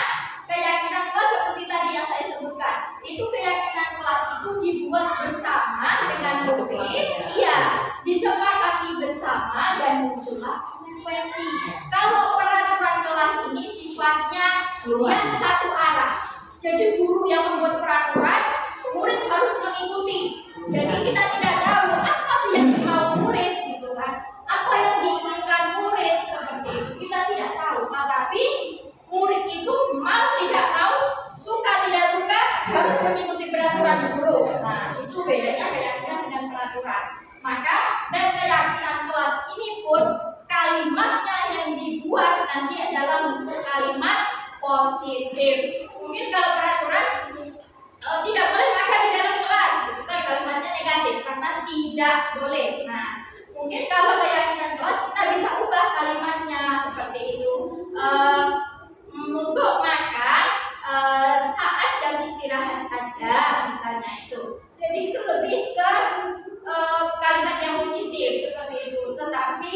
keyakinan kelas seperti tadi yang saya sebutkan, itu keyakinan kelas itu dibuat bersama dengan murid, iya, disepakati bersama dan muncullah konsekuensi. Kalau peraturan kelas ini sifatnya yang satu arah, jadi guru yang membuat peraturan, murid harus mengikuti. Jadi kita tidak tahu apa sih yang dimau murid, gitu kan? Apa yang diinginkan murid seperti itu kita tidak tahu. Tetapi murid itu mau tidak mau, suka tidak suka harus mengikuti peraturan guru. Nah, itu bedanya keyakinan dengan peraturan. Maka dan keyakinan kelas ini pun kalimatnya yang dibuat nanti adalah bentuk kalimat positif. Mungkin kalau peraturan tidak boleh makan di dalam kelas, itu kan kalimatnya negatif karena tidak boleh. Nah, mungkin kalau keyakinan kelas kita bisa ubah kalimatnya seperti itu. Untuk makan saat jam istirahat saja, misalnya itu. Jadi itu lebih ke kalimat yang positif seperti itu. Tetapi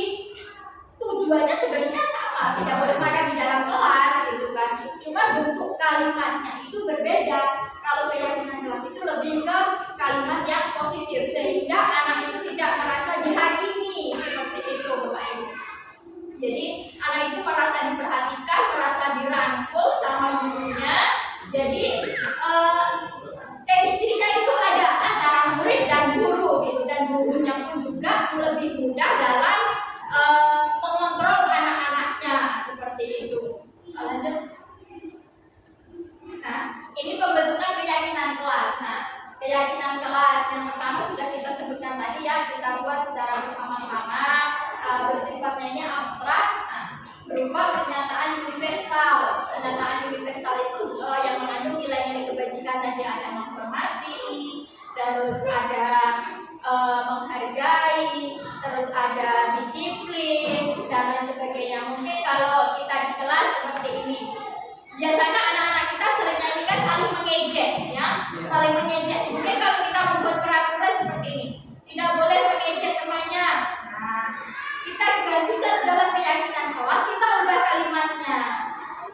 tujuannya sebenarnya sama, tidak boleh makan di dalam kelas, gitu kan. Cuma bentuk kalimatnya itu berbeda. Kalau keyakinan kelas itu lebih ke kalimat yang positif sehingga anak itu tidak merasa dihakimi seperti itu, Bapak Ibu. Jadi anak itu merasa diperhatikan, merasa dirangkul sama gurunya. Jadi chemistry-nya itu ada antara murid dan guru, gitu. Dan gurunya pun juga lebih mudah dalam mengontrol anak-anaknya seperti itu. Lanjut. Nah, ini pembentukan keyakinan kelas. Nah, keyakinan kelas yang pertama sudah kita sebutkan tadi ya, kita buat secara bersama-sama. Bersifatnya ini abstrak, berupa pernyataan universal. Pernyataan universal itu yang mengandung nilai-nilai kebajikan tadi, ada menghormati, terus ada menghargai, terus ada disiplin dan lain sebagainya. Mungkin kalau kita di kelas seperti ini, biasanya anak-anak kita seringnya ini kan saling mengejek, ya, saling mengejek. Mungkin kalau kita membuat peraturan seperti ini, tidak boleh mengejek temannya. Nah, kita gantikan dalam keyakinan kelas, kita ubah kalimatnya.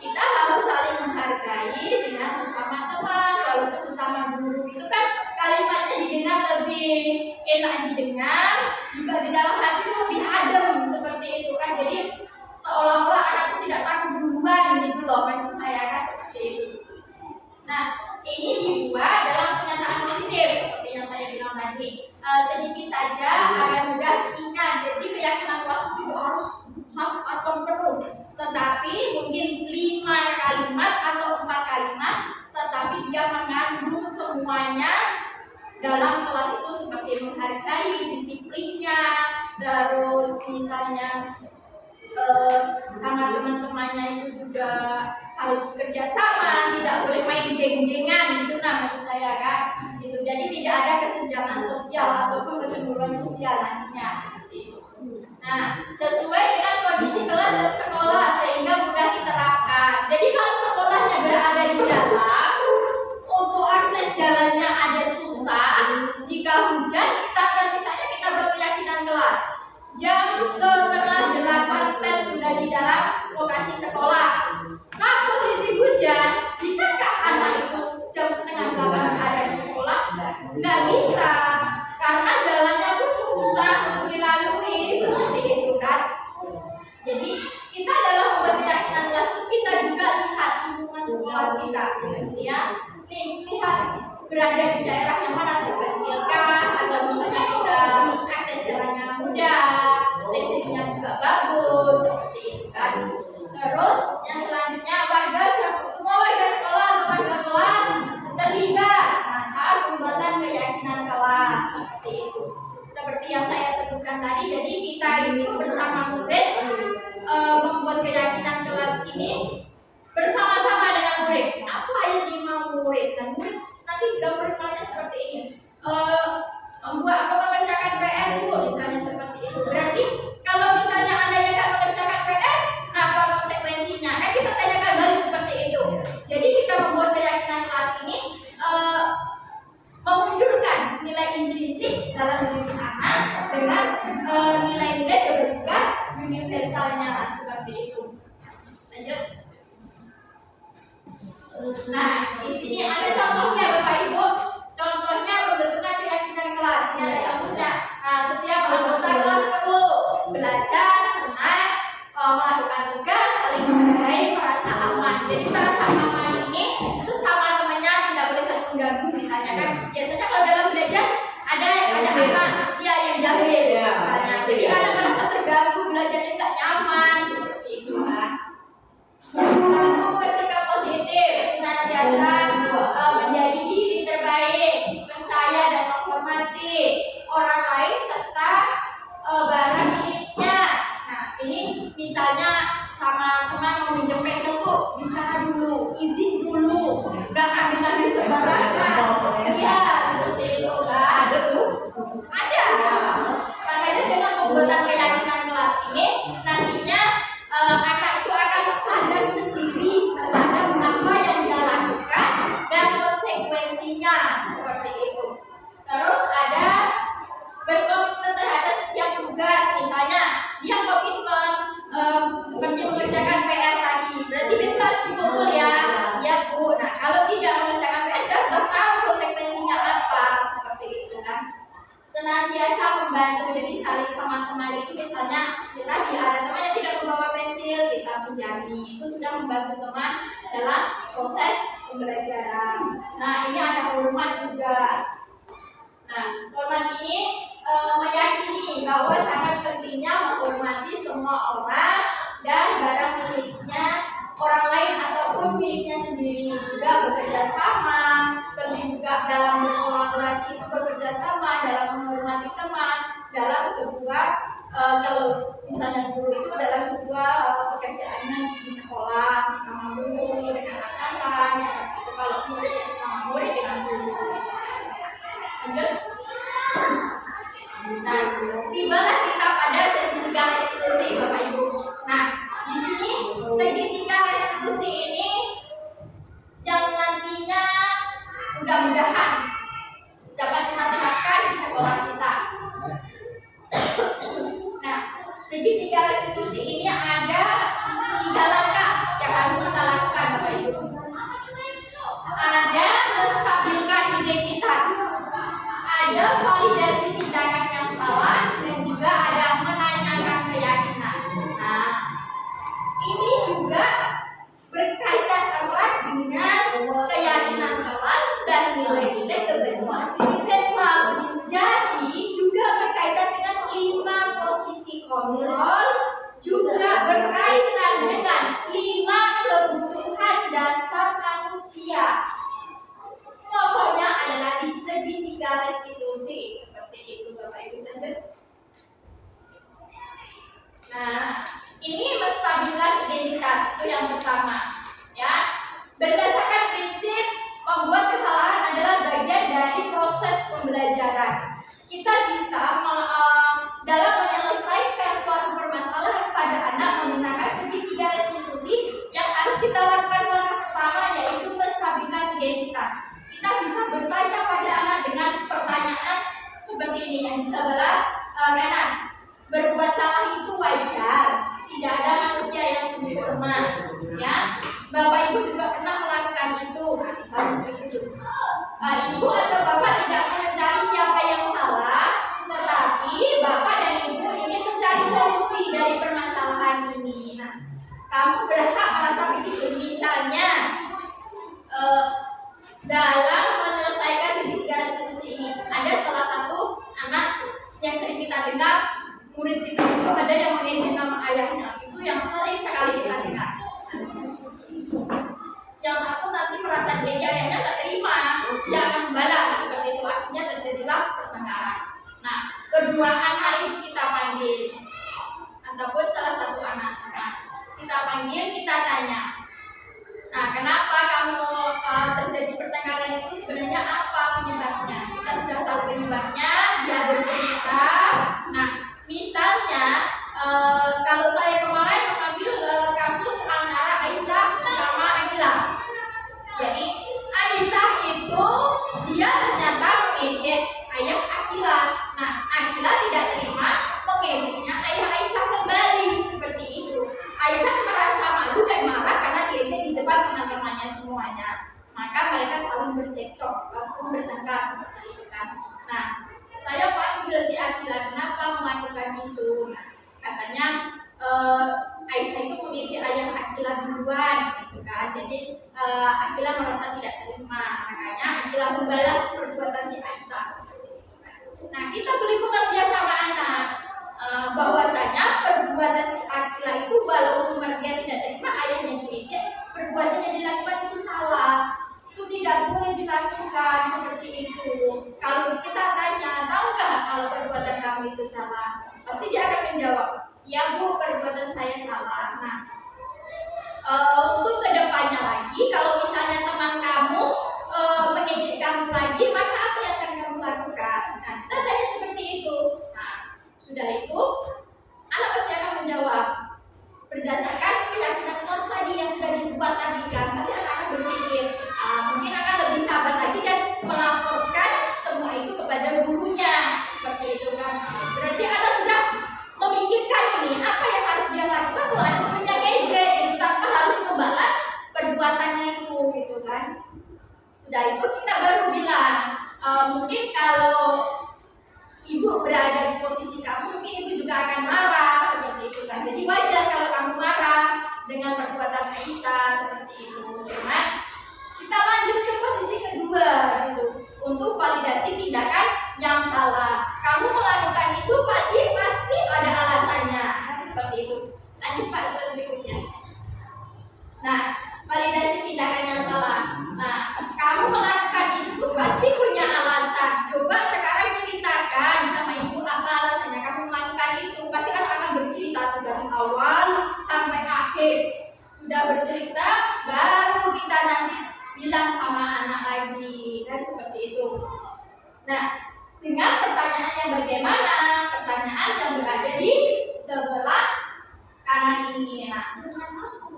Kita harus saling menghargai dengan sesama teman, walaupun sesama guru itu kan kalimatnya didengar lebih enak didengar, juga di dalam hati itu lebih adem seperti itu kan. Jadi seolah-olah anak itu tidak takut duluan gitu loh, maksud saya kan seperti itu. Nah, ini dibuat dalam pernyataan positif seperti yang saya bilang tadi. Sedikit saja agar mudah ingat. Jadi keyakinan kelas itu harus atau penuh, tetapi mungkin 5 kalimat atau 4 kalimat, tetapi dia mengandung semuanya dalam kelas itu, seperti menghargai disiplinnya, terus misalnya sama teman-temannya itu juga harus kerjasama, tidak boleh main geng-gengan gitu, nah maksud saya kan gitu. Jadi tidak ada kesenjangan sosial ataupun kecemburuan sosial nantinya. Nah, sesuai dengan kondisi kelas dan sekolah sehingga mudah diterapkan. Jadi kalau sekolahnya berada di dalam, untuk akses jalannya ada susah, jika hujan kita kan misalnya kita buat keyakinan kelas jam 7:30 sel sudah di dalam lokasi sekolah. Saat posisi hujan, bisakah anak itu jam 7:30 ada di sekolah? Nggak bisa, karena jalannya pun susah untuk dilalui seperti itu kan. Jadi kita dalam membuat keyakinan kelas itu kita juga lihat lingkungan sekolah kita, ya. Lihat berada di daerah yang mana terpencilkan, atau misalnya kita akses jalannya mudah, listriknya juga bagus seperti itu kan. Terus yang selanjutnya semua warga sekolah atau warga kelas terlibat saat pembuatan keyakinan kelas seperti itu. Seperti yang saya sebutkan tadi, jadi kita itu bersama murid membuat keyakinan kelas ini bersama-sama dengan murid. Apa yang dimau murid, dan murid nanti jika murid maunya menghargai, merasa aman. Jadi merasa aman ini sesama temannya tidak boleh saling mengganggu. Misalnya kan biasanya kalau dalam belajar ada anak ya yang jahil misalnya. Jadi anak merasa terganggu, belajarnya tidak nyaman seperti itu kan. Lalu bersikap positif, senantiasa menjadi diri terbaik, percaya dan menghormati orang lain serta barang miliknya. Nah ini misalnya sama teman mau minjem pensel tuh bicara dulu, izin dulu, nggak ambil sembarangan. Iya seperti itu kan. Ada tuh. Ada. Makanya dengan pembuatan keyakinan kelas ini nantinya anak itu akan sadar sendiri terhadap apa yang dia lakukan dan konsekuensinya seperti itu. Terus ada berkomitmen terhadap setiap tugas, misalnya dia komitmen seperti mengerjakan PR tadi, berarti besok harus dikumpul ya Bu. Nah kalau tidak mengerjakan PR dia sudah tahu konsekuensinya apa seperti itu kan. Senantiasa membantu, jadi saling sama teman itu misalnya tadi ada teman yang tidak membawa pensil, kita pinjami, itu sudah membantu teman dalam proses pembelajaran. Nah ini ada hormat juga. Nah hormat ini meyakini bahwa sangat pentingnya menghormati semua orang dan barang miliknya orang lain ataupun miliknya sendiri, juga bekerja sama, penting juga dalam berkolaborasi itu bekerja sama, dalam menghormati teman, dalam sebuah kalau misalnya guru itu dalam sebuah pekerjaannya di sekolah sama guru dengan atasan, seperti itu. Kalau murid ya sama murid dengan guru. Lanjut. Nah, tibalah kita pada segitiga restitusi Bapak Ibu. Nah, di sini segitiga restitusi ini yang nantinya mudah-mudahan dapat kita terapkan di sekolah kita. Nah, segitiga restitusi ini ada 3 langkah yang harus kita lakukan Bapak Ibu. Ada menstabilkan identitas, ada validasi tindakan yang salah, dan juga ada menanyakan keyakinan. Nah, ini juga berkaitan erat dengan keyakinan kelas dan nilai-nilai kebenaran universal. Jadi juga berkaitan dengan 5 posisi kontrol, juga berkaitan dengan 5 kebutuhan dasar manusia. Pokoknya adalah di segitiga restitusi seperti itu Bapak Ibu. Nah, ini menstabilkan identitas itu yang pertama, ya. Berdasarkan prinsip membuat kesalahan adalah bagian dari proses pembelajaran. Kita bisa dalam menyelesaikan suatu permasalahan pada anak menggunakan segitiga restitusi. Yang harus kita lakukan langkah pertama yaitu menstabilkan identitas. Kita bisa bertanya pada anak dengan pertanyaan seperti ini yang di sebelah kanan. Berbuat salah itu wajar, tidak ada manusia yang sempurna, ya. Bapak Ibu juga pernah melakukan itu, misalnya begitu. Ibu atau bapak tidak mencari siapa yang salah, tetapi bapak dan ibu ingin mencari solusi dari permasalahan ini. Nah, kamu berhak merasa begitu. Misalnya dalam menyelesaikan segitiga restitusi ini, ada salah satu anak yang sering kita dengar, murid kita itu ada yang mengejek nama ayahnya, itu yang sering sekali kita dengar. Yang satu nanti merasa dia ayahnya tak terima, dia akan membalas seperti itu, akhirnya terjadilah pertengkaran. Nah, kedua anak itu kita panggil, ataupun salah satu anak kita panggil, kita tanya. Nah, kenapa kamu terjadi pertengkaran itu, sebenarnya apa penyebabnya? Kita sudah tahu penyebabnya, dia bercerita. Nah, misalnya kalau saya kemarin mengambil kasus antara Aisyah sama Akila. Jadi Aisyah itu dia ternyata mengejek ayah Akila. Nah, Akila tidak terima, mengejeknya ayah Aisyah kembali seperti itu. Aisyah merasa malu dan marah karena diejek di depan teman-temannya semuanya. Maka mereka saling bercekcok, lalu bertengkar seperti itu kan. Nah, saya panggil si Akila, kenapa melakukan itu? Nah, katanya duluan gitu kan. Jadi Akila merasa tidak terima, makanya Akila membalas perbuatan si Aisyah. Nah, kita boleh bekerja sama anak bahwasanya perbuatan si Akila itu walaupun dia tidak terima ayahnya diejek, perbuatan yang dilakukan itu salah, itu tidak boleh dilakukan seperti itu. Kalau kita tanya, tahu nggak kalau perbuatan kamu itu salah, pasti dia akan menjawab, ya Bu, perbuatan saya salah. Nah, untuk kedepannya lagi, kalau misalnya teman kamu mengejek kamu lagi, maka apa yang akan kamu lakukan? Nah, kita tanya seperti itu. Nah, sudah itu, anak pasti akan menjawab berdasarkan keyakinan kelas tadi yang sudah dibuat tadi kan. Pasti akan berpikir, mungkin akan lebih sabar lagi dan melaporkan semua itu kepada gurunya, seperti itu kan. Berarti anak sudah memikirkan ini apa yang harus dia lakukan kalau ada punya ngejek gitu, tanpa harus membalas perbuatannya itu gitu kan. Sudah itu kita baru bilang, mungkin kalau ibu berada di posisi kamu, mungkin ibu juga akan marah seperti itu kan. Jadi wajar kalau kamu marah dengan perbuatan Aisyah seperti itu. Cuma kita lanjut ke posisi kedua gitu, untuk validasi tindakan yang salah. Kamu melakukan itu pasti ada alasannya, seperti itu. Lanjut Pak selanjutnya. Nah, validasi tindakan yang salah. Nah, kamu melakukan itu pasti punya alasan. Coba sekarang ceritakan sama ibu apa alasannya kamu melakukan itu. Pasti akan bercerita dari awal sampai akhir. Sudah bercerita, baru kita nanti bilang sama anak lagi, kan seperti itu. Nah, dengan pertanyaan yang bagaimana? Pertanyaan yang berada di sebelah kanan ini. Nah,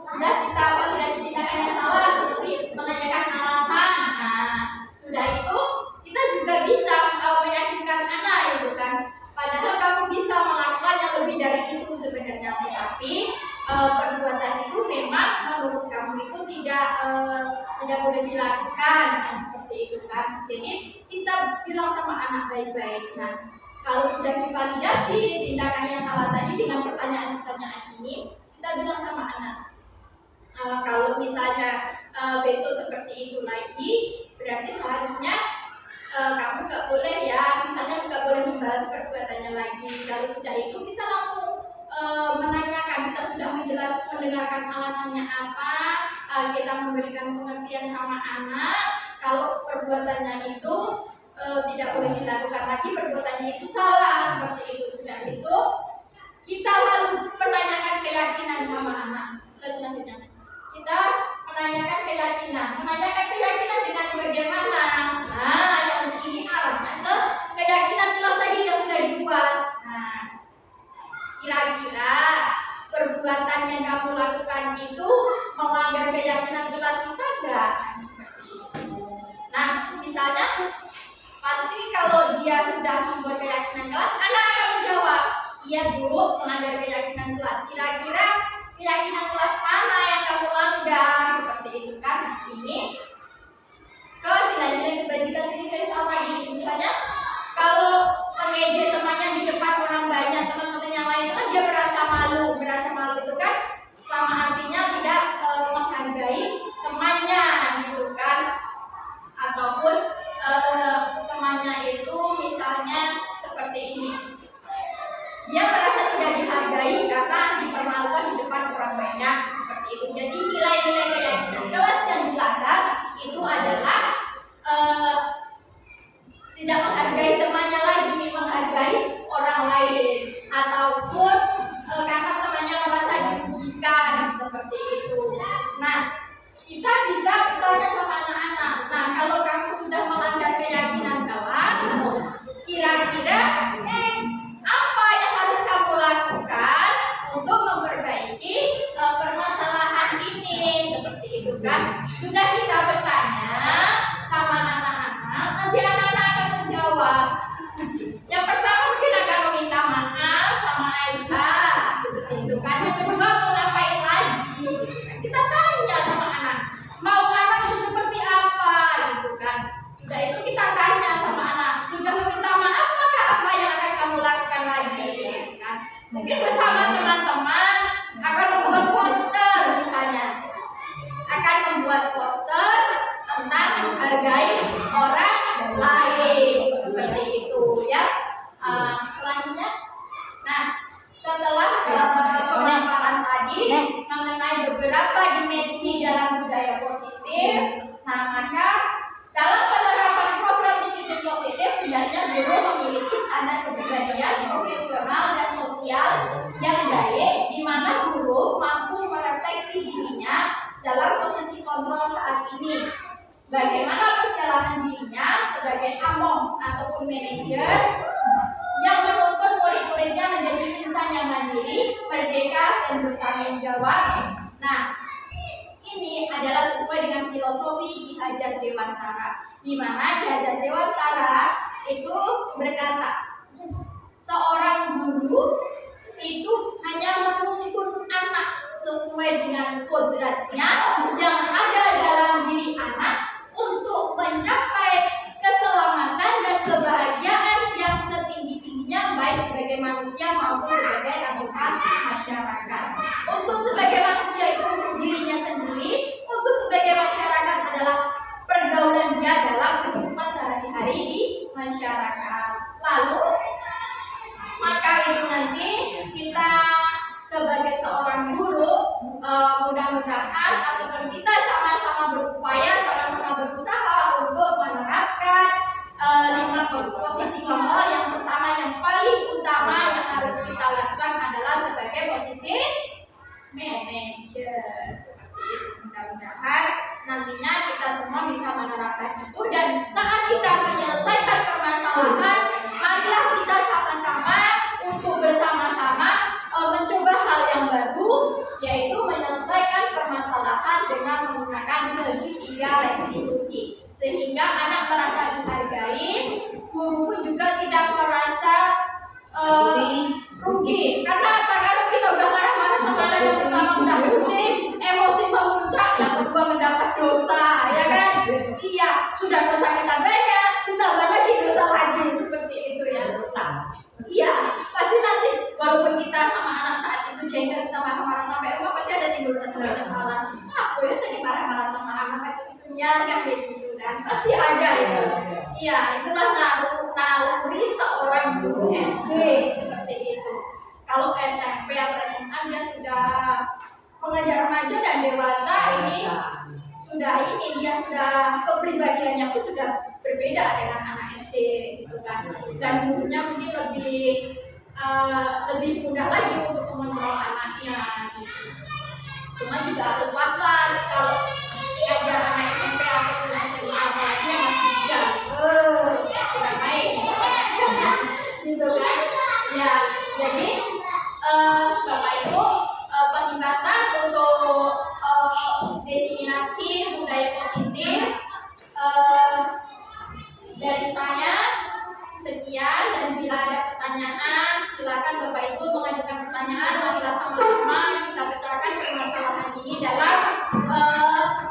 sudah kita validasi tindakan yang salah seperti menanyakan alasan. Nah, sudah itu kita juga bisa meyakinkan anak itu kan. Padahal kamu bisa melakukan yang lebih dari itu sebenarnya, tetapi perbuatan itu memang menurut kamu itu tidak boleh dilakukan, seperti itu kan. Jadi kita bilang sama anak baik-baik. Nah, kalau sudah divalidasi tindakan yang salah tadi dengan pertanyaan-pertanyaan ini, kita bilang sama anak, kalau misalnya besok seperti itu lagi, berarti seharusnya kamu nggak boleh ya, misalnya nggak boleh membalas perbuatannya lagi. Kalau sudah itu kita langsung menanyakan, kita sudah mendengarkan alasannya apa, kita memberikan pengertian sama anak kalau perbuatannya itu tidak boleh dilakukan lagi, perbuatannya itu salah, seperti itu. Sudah itu kita lalu menanyakan keyakinan sama anak. Selanjutnya kita menanyakan keyakinan dengan bagaimana? Nah, yang ini arahnya ke keyakinan kelas tadi yang sudah dibuat. Nah, kira-kira perbuatan yang kamu lakukan itu melanggar keyakinan kelas kita enggak? Nah, misalnya pasti kalau dia sudah membuat keyakinan kelas, anak akan menjawab, iya Bu, melanggar keyakinan kelas. Kira-kira keyakinan kelas mana yang kamu langgar? Seperti itu kan. Ini ke nilai-nilai kebajikan ini dari sama ini. Misalnya kalau mengejek temannya di depan orang banyak, teman-teman yang lain itu kan dia merasa malu itu kan sama artinya tidak menghargai temannya gitu kan. Ataupun temannya itu misalnya seperti ini, dia merasa tidak dihargai karena dipermalukan di depan orang banyak, seperti itu. Jadi nilai-nilai keyakinan kelas yang dilanggar itu adalah tidak menghargai temannya lagi, menghargai orang lain, ataupun karena temannya merasa dirugikan, seperti itu. Nah, kita bisa bertanya sama anak-anak, nah kalau kamu sudah melanggar keyakinan kelas, kira-kira apa yang harus kamu lakukan untuk memperbaiki permasalahan ini, seperti itu kan. Sudah kita bertanya sama anak-anak, nanti anak-anak akan menjawab. Yang pertama mungkin akan meminta maaf sama Aisyah, seperti itu kan. Yang kedua mau ngapain lagi? Kita tanya sama anak, mau anak itu seperti apa, gitu kan. Sudah itu kita tanya sama anak, sudah meminta maaf maka apa yang akan kamu lakukan lagi, kan? Mungkin bersama teman-teman akan membuat poster misalnya. beberapa dimensi dalam budaya positif. Nah, maka dalam penerapan program disiplin positif, sebenarnya guru memiliki standar kepribadian profesional dan sosial yang baik, di mana guru mampu merefleksi dirinya dalam posisi kontrol saat ini. Bagaimana perjalanan dirinya sebagai among ataupun manajer yang menuntut murid-muridnya menjadi insan yang mandiri, merdeka, dan bertanggung jawab. Nah, ini adalah sesuai dengan filosofi Ki Hajar Dewantara, di mana Ki Hajar Dewantara itu berkata, seorang guru itu hanya menuntun anak sesuai dengan kodratnya yang ada dalam diri anak untuk mencapai keselamatan dan kebahagiaan yang setinggi-tingginya, baik sebagai manusia maupun sebagai anggota masyarakat. Untuk sebagai manusia itu untuk dirinya sendiri, untuk sebagai masyarakat adalah pergaulan dia dalam kehidupan sehari-hari di masyarakat. Lalu maka itu nanti kita sebagai seorang guru mudah-mudahan ataupun kita sama-sama berupaya, sama-sama berusaha untuk menerapkan 5 posisi kontrol. Yang pertama, yang paling utama yang harus kita lakukan adalah sebagai posisi manajer. Seperti itu. Mudah-mudahan nantinya kita semua bisa menerapkan itu, dan saat kita menyelesaikan permasalahan, marilah kita sama-sama untuk bersama-sama mencoba hal yang baru, yaitu menyelesaikan permasalahan dengan menggunakan segitiga restitusi, sehingga anak merasa dihargai, guru pun juga tidak merasa rugi. Karena apa? Karena kita udah marah-marah sama anak, yang pertama udah pusing, emosi memuncak, yang kedua mendapat dosa, ya kan? Iya, sudah dosa kita banyak, ditambah lagi dosa lagi, seperti itu ya, susah. Iya, pasti nanti walaupun kita sama anak saat itu jengkel, kita marah-marah sampai rumah, pasti ada timbul rasa kesalahan. Aku ya tadi marah-marah sama anak macam itunya, kan kayak gitu kan? Pasti ada ya. Iya, itulah naluri seorang guru SD, seperti itu. Kalau SMP atau SMA dia sudah mengejar remaja dan dewasa, dia sudah kepribadiannya pun sudah berbeda dengan anak SD, gitu kan. Dan gurunya mungkin lebih mudah lagi untuk mengontrol anaknya. Cuma juga harus was-was kalau diajar anak SMP ataupun SMA, apalagi yang masih bijak, tidak main, gitu kan. Ya, jadi Bapak Ibu, pembahasan untuk diseminasi budaya positif dari saya sekian, dan bila ada pertanyaan silakan Bapak Ibu mengajukan pertanyaan. Marilah sama-sama kita pecahkan permasalahan ini dalam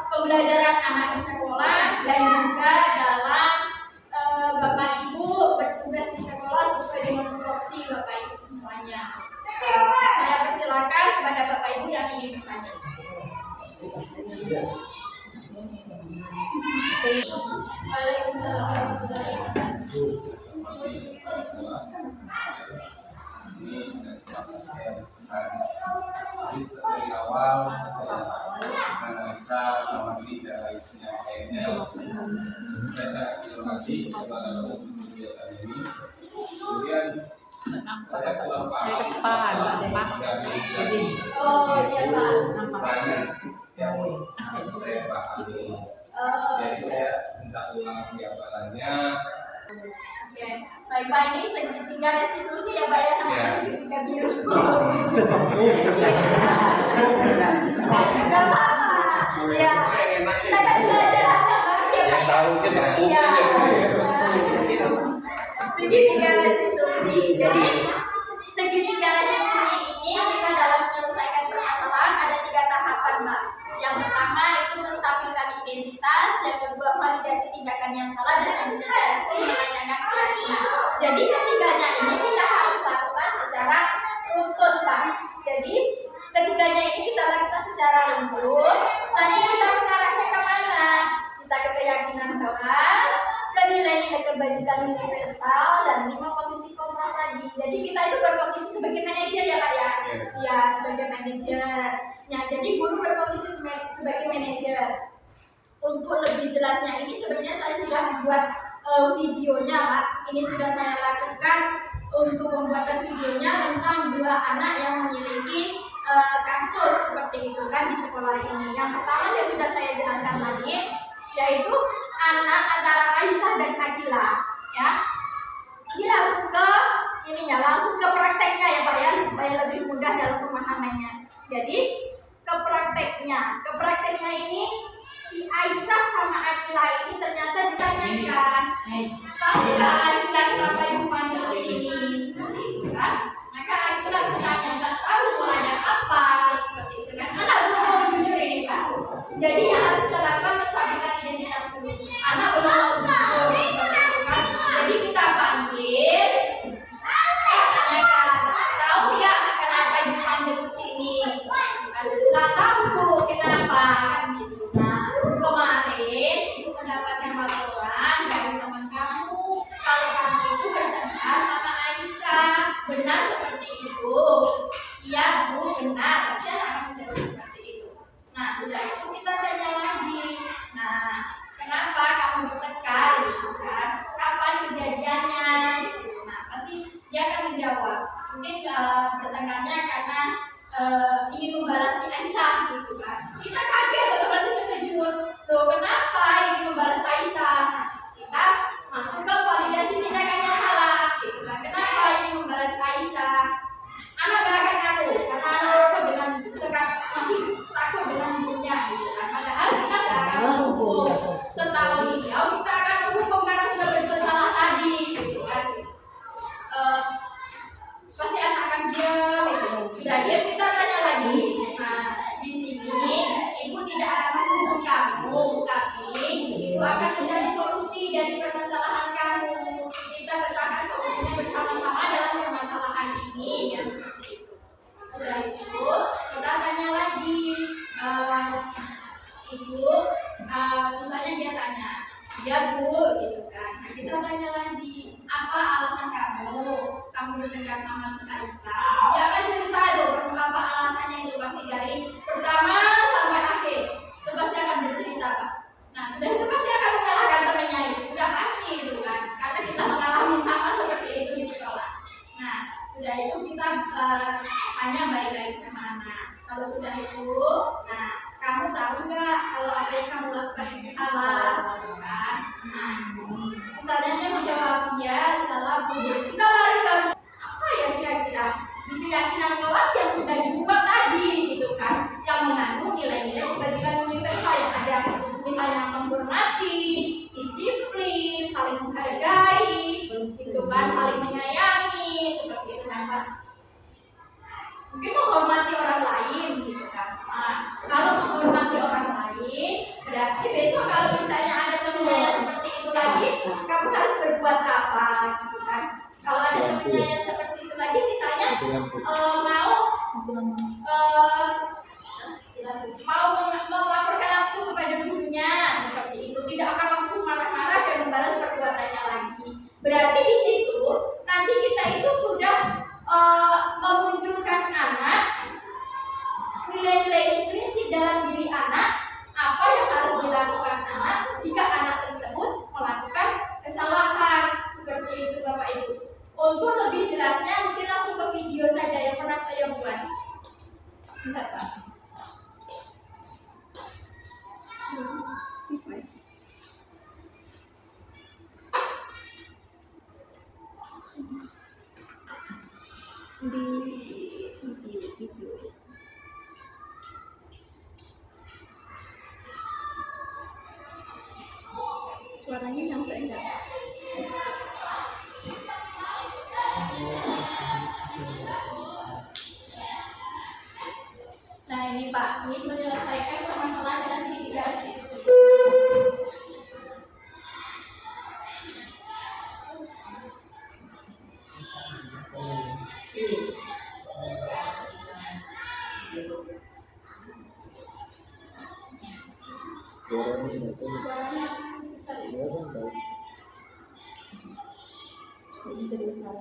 pembelajaran anak di sekolah dan juga dalam Bapak Ibu bertugas di sekolah sesuai dengan tupoksi Bapak Ibu semuanya. Saya persilakan kepada Bapak Ibu yang ingin bertanya. Waalaikumsalam warahmatullahi wabarakatuh. Dari awal analisa sama ini cara isinya kayaknya saya sangat terima kasih kepada kegiatan ini. Kemudian saya kurang paham dari yang saya pahami. Jadi saya minta ulang jawabannya. Oke, baik Pak, ini segitiga restitusi ya Pak ya, namanya segitiga biru. Gak apa-apa. Ya, kita kan belajar agama ya Pak. Tahu kita Iya. Segitiga restitusi. Jadi segitiga restitusi ini kita dalam menyelesaikan permasalahan ada 3 tahapan Mbak. Yang pertama itu menstabilkan identitas, yang kedua validasi tindakan yang salah, dan yang ketiga itu menanyakan keyakinan. Jadi ketiganya ini kita harus lakukan secara runtut Pak. Jadi ketiganya ini kita lakukan secara lembut. Tadi kita mengarahnya kemana? Kita ke keyakinan keras, ke nilai-nilai kebajikan universal, dan 5 posisi kontrol tadi. Jadi kita itu berposisi sebagai manajer ya Pak ya. Ya, sebagai manajer. Ya, jadi guru berposisi Untuk lebih jelasnya ini sebenarnya saya sudah membuat videonya, Pak. Ini sudah saya lakukan untuk pembuatan videonya tentang 2 anak yang memiliki kasus seperti itu kan di sekolah ini. Yang pertama yang sudah saya jelaskan tadi, yaitu anak antara Aisyah dan Nakila, ya. Ini langsung ke ininya, langsung ke prakteknya ya Pak ya, supaya lebih mudah dalam pemahamannya. Jadi ke prakteknya ini si Aisyah sama Akila ini ternyata ditanyakan, tahu nggak Akila kenapa ibu panggil ke sini? Seperti itu kan? Maka Akila bertanya, nggak tahu ada apa? Seperti itu kan? Anak belum mau jujur ini Pak. Jadi yang harus kita lakukan kesaksian identitas dulu. Anak belum mau jujur, seperti itu kan? Jadi kita panggil, tanyakan, tahu nggak kenapa ibu panggil ke sini? Nggak tahu Bu, kenapa? Kan gitu. Nah, kemarin ibu mendapatkan laporan dari teman kamu kalau kamu itu bertengkar sama Aisyah. Benar seperti itu? Iya Bu, benar. Pasti akan menjawab seperti itu. Nah, sudah itu kita tanya lagi. Nah, kenapa kamu bertengkar gitu kan? Kapan kejadiannya? Gitu. Nah, pasti dia akan menjawab. Mungkin bertengkarnya karena ingin membalas si Aisyah gitu kan. Kita kaget, otomatis terkejut. Loh, kenapa ingin membalas Aisyah? Nah, kita masuk ke validasi tindakan yang salah gitu kan. Kenapa ingin membalas Aisyah? Anak gak akan ngaku karena anak takut dengan masih takut dengan ibunya gitu kan. Padahal kita gak akan menghukum. Setahu beliau kita akan menghukum karena sudah berbuat salah tadi gitu kan. Pasti anak akan diam gitu. Sudah diam kita tanya lagi. Nah, di sini ibu tidak akan menghukum kamu, tapi ibu akan mencari solusi dari permasalahan kamu. Kita pecahkan solusinya bersama-sama dalam permasalahan ini, ya seperti itu. Sudah itu kita tanya lagi, ibu, misalnya dia tanya, ya Bu, gitu kan. Nah, kita tanya lagi, apa alasan kamu bertengkar sama si Aisyah? Dia akan cerita itu, apa alasannya itu pasti dari pertama sampai akhir. Itu pasti akan bercerita Pak. Nah, sudah itu pasti akan mengalahkan temannya itu, sudah pasti itu kan. Karena kita mengalami sama seperti itu di sekolah. Nah, sudah itu kita tanya baik-baik sama anak. Kalau sudah itu, nah kamu tahu nggak kalau apa yang kamu lakukan itu salah, kan? Nah, misalnya dia menjawab ya salah Bu. Kita lari ke apa ya kira-kira di keyakinan kelas yang sudah dibuat tadi, gitu kan? Yang mengandung nilai-nilai kebajikan universal yang ada, misalnya menghormati, disiplin, saling menghargai, itu kan, saling menyayangi, seperti itu kan Pak. Mungkin menghormati orang lain gitu kan. Nah, kalau menghormati orang lain berarti besok kalau misalnya ada temennya yang seperti itu lagi, kamu harus berbuat apa gitu kan. Kalau ada temennya yang seperti itu lagi, misalnya mau melaporkan langsung kepada gurunya seperti itu, tidak akan langsung marah-marah dan membalas perbuatannya lagi. Berarti di situ nanti kita itu sudah memunculkan anak, nilai-nilai intrinsik dalam diri anak, apa yang harus dilakukan anak jika anak tersebut melakukan kesalahan seperti itu Bapak Ibu. Untuk lebih jelasnya mungkin langsung ke video saja yang pernah saya buat. Bentar Pak. Di video. Suaranya nyampe enggak? Nah ini Pak, ini menyelesaikan permasalahan dan mitigasi.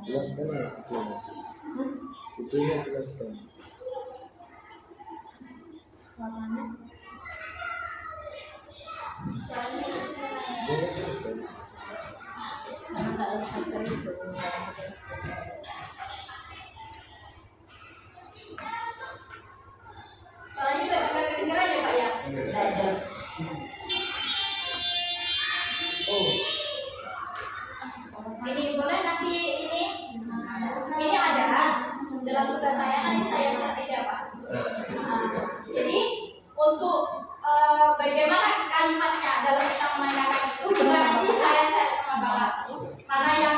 Jelaskan ya, itu yang jelaskan. Karena nggak ada itu. Soalnya juga nggak kedengeran ya Pak ya. Ada. Ini boleh nanti ini ada dalam tugas saya nanti saya set ya Pak. Jadi untuk bagaimana kalimatnya dalam kita menanyakan itu juga nanti saya set sama Bapak. Mana yang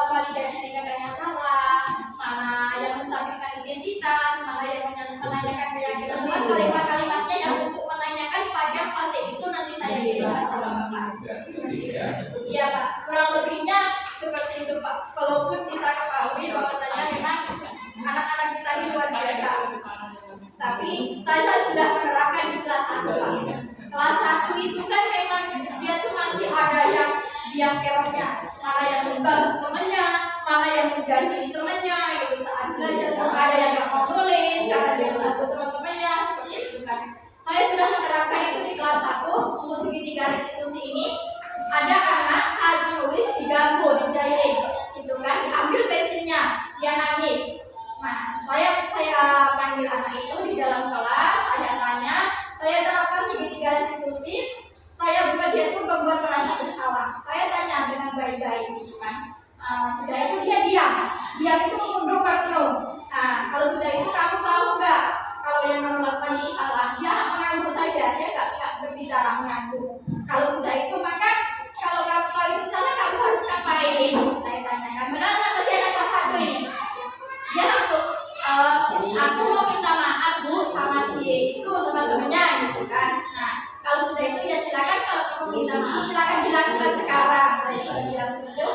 validasi tindakannya salah, mana yang mensampaikan identitas, mana yang menanyakan keyakinan. Kalimat-kalimatnya yang untuk menanyakan pada fase itu nanti saya bahas sama Bapak. Iya Pak, kurang lebihnya seperti itu Pak. Walaupun kita ketahui bahwasanya memang anak-anak kita ini luar biasa. Tapi saya sudah menerapkan di kelas 1 Pak. Kelas 1 itu kan memang dia tuh masih ada yang diam keroknya, mana yang membantu temannya, mana yang menjadi temannya, itu saat belajar ada yang nggak mau nulis, ada yang bantu teman-temannya, seperti itu kan. Saya sudah menerapkan itu di kelas 1 untuk segitiga restitusi ini. Ada anak saat menulis diganggu, dijahilin, gitu kan, diambil pensilnya, dia nangis. Nah, saya panggil anak itu di dalam kelas, saya tanya, saya terapkan segitiga restitusi, saya bukan dia itu membuat merasa bersalah. Saya tanya dengan baik-baik, gitu kan. Sudah itu dia diam itu mundur penuh. Nah, kalau sudah itu kamu tahu nggak kalau yang kamu lakukan ini salah? Dia mengangguk saja, dia nggak berbicara mengangguk. Kalau sudah itu maka kalau kamu tahu itu salah, kamu harus ngapain? Saya tanyakan, benar nggak masih ada kelas 1 ini? Dia langsung, aku mau minta maaf Bu sama si itu sama temennya, gitu kan. Nah, kalau sudah itu ya silakan, kalau kamu minta maaf silakan dilakukan sekarang. Saya bilang begitu.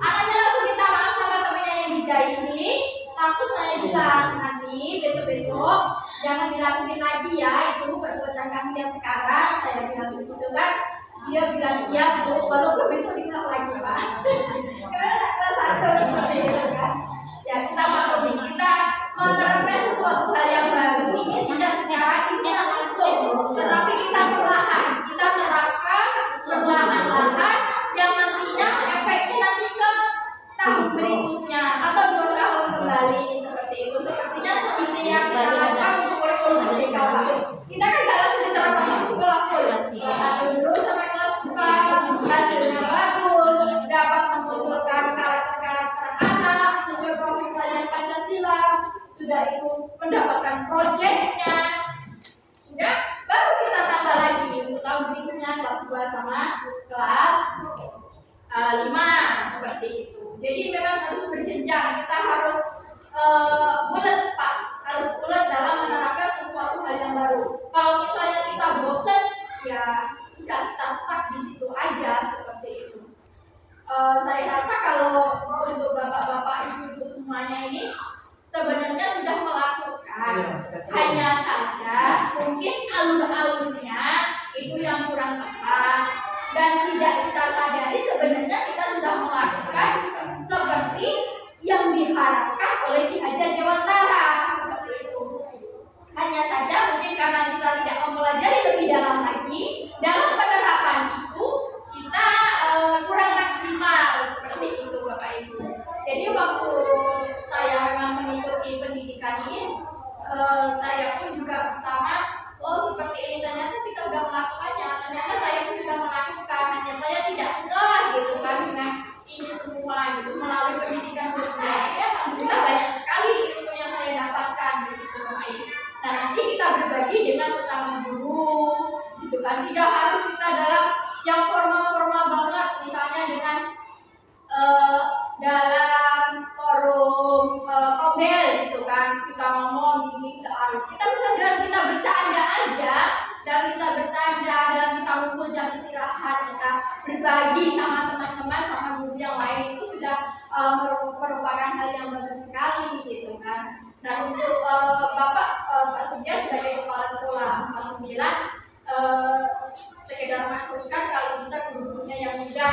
Anaknya langsung minta maaf sama temennya yang dijahili. Langsung saya bilang, nanti besok-besok jangan dilakukan lagi ya, itu perbuatan kami yang sekarang. Saya bilang begitu kan. Dia bilang iya Bu, walaupun besok diulang lagi Pak. Karena kelas 1 seperti itu kan. Ya kita maklumi, kita menerapkan sesuatu hal yang baru ini tidak secara instan langsung, tetapi kita perlahan, kita menerapkan perlahan-lahan yang nantinya efeknya nanti ke tahun berikutnya atau 2 tahun kembali seperti itu. Sepertinya seperti yang kita lakukan untuk kurikulum merdeka Pak. Kita kan nggak langsung diterapkan di sekolah full. Kelas 1 dulu sampai kelas 4, hasilnya bagus, dapat memunculkan karakter-karakter anak sesuai profil pelajaran Pancasila, sudah itu mendapatkan proyeknya, sudah baru kita tambah lagi untuk tahun berikutnya kelas 2 sama kelas 5 seperti itu. Jadi memang harus berjenjang, kita harus bulat Pak, harus bulat dalam menerapkan sesuatu hal yang baru. Kalau misalnya kita bosan, ya sudah kita stuck di situ aja seperti itu. Saya rasa kalau untuk bapak-bapak ibu-ibu semuanya ini sebenarnya sudah melakukan, hanya saja mungkin alur-alurnya itu yang kurang tepat dan tidak kita sadari sebenarnya kita sudah melakukan seperti yang diharapkan oleh Ki Hajar Dewantara seperti itu. Hanya saja mungkin karena kita tidak mempelajari lebih dalam lagi dalam penerapan itu kita kurang maksimal seperti itu Bapak Ibu. Jadi waktu saya mengikuti pendidikan ini, saya pun juga pertama, seperti ini ternyata kita sudah melakukannya. Ternyata saya pun sudah melakukan, hanya saya tidak telah gitu kan dengan ini semua gitu melalui pendidikan berbudaya. Alhamdulillah banyak sekali ilmu yang saya dapatkan begitu Bapak Ibu. Nah nanti kita berbagi dengan sesama guru, gitu kan. Tidak harus kita dalam yang formal-formal banget, misalnya dengan dalam forum Kobel gitu kan, kita ngomong gini, tidak harus. Kita bisa dalam kita bercanda aja, dalam kita bercanda, dalam kita ngumpul jam istirahat, kita berbagi sama teman-teman, sama guru yang lain, itu sudah merupakan hal yang bagus sekali gitu kan. Nah untuk Bapak Pak Sugya sebagai kepala sekolah 49, sekedar masukkan kalau bisa guru-gurunya yang muda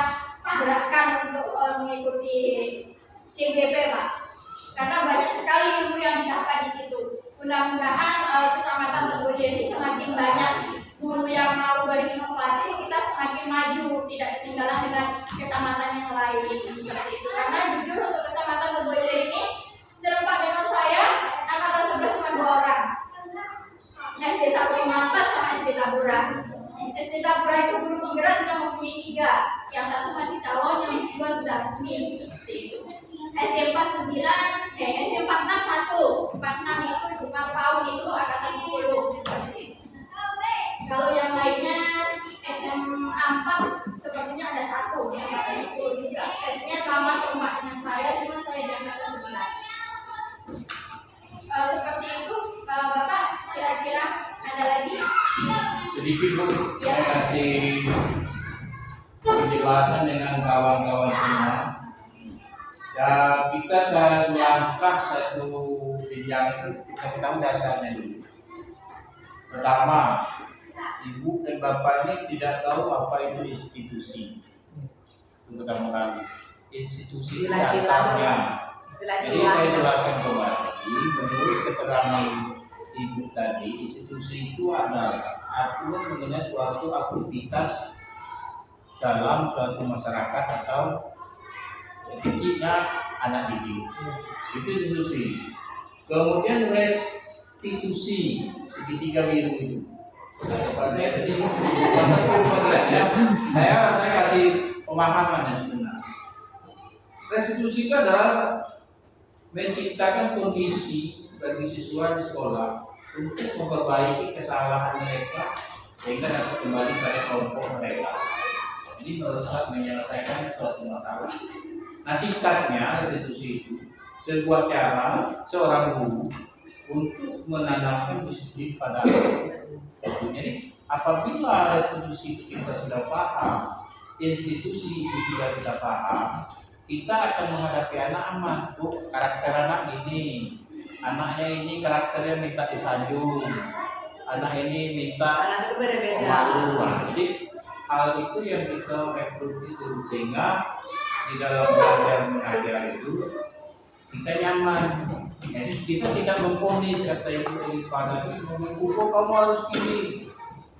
gerakan untuk mengikuti CGP Pak, karena banyak sekali ilmu yang didapat di situ. Mudah-mudahan Kecamatan Teguh ini semakin banyak guru yang mau berinovasi. ketinggalan dengan kecamatan yang lain seperti itu. Karena jujur untuk kecamatan Leboilir ini serempak dengan saya angkatan 11 cuma 2 orang. SD 154 sama SD Tabura. SD Tabura itu guru penggerak sudah mempunyai 3, yang satu masih calon, yang kedua sudah resmi seperti itu. SD 46 1, 46 itu 5 tahun itu angkatan 10 seperti itu. Kalau yang lainnya SMA 4 sepertinya ada 1 yang angkatan 10 juga. Tesnya sama dengan saya, cuma saya di angkatan 11. Seperti itu, Bapak kira-kira ada lagi? Sedikit Bu, saya kasih penjelasan dengan kawan-kawan semua. Ya, kita satu langkah, satu jenjang itu kita tahu dasarnya dulu. Pertama, Ibu dan Bapak ini tidak tahu apa itu institusi. Itu pertama kali. Institusi itu dasarnya. Jadi saya jelaskan kembali, menurut keterangan Ibu tadi, institusi itu adalah aturan mengenai suatu aktivitas dalam suatu masyarakat atau kecilnya anak didik. Itu institusi. Kemudian restitusi segitiga biru itu. Saya kasih pemahaman yang benar. Restitusi itu adalah menciptakan kondisi bagi siswa di sekolah untuk memperbaiki kesalahan mereka sehingga dapat kembali pada kelompok mereka. Jadi menyelesaikan suatu masalah. Nah, singkatnya restitusi itu sebuah cara seorang guru untuk menanamkan disiplin pada anak. Jadi apabila restitusi itu kita sudah paham, institusi itu sudah kita paham, kita akan menghadapi anak aman. Oh, karakter anak ini, anaknya ini karakternya minta disanjung, anak ini minta malu. Jadi hal itu yang kita rekrut itu, sehingga di dalam belajar mengajar itu kita nyaman. Jadi kita tidak memponis, kata Ibu Rifana ini, kok kamu harus gini,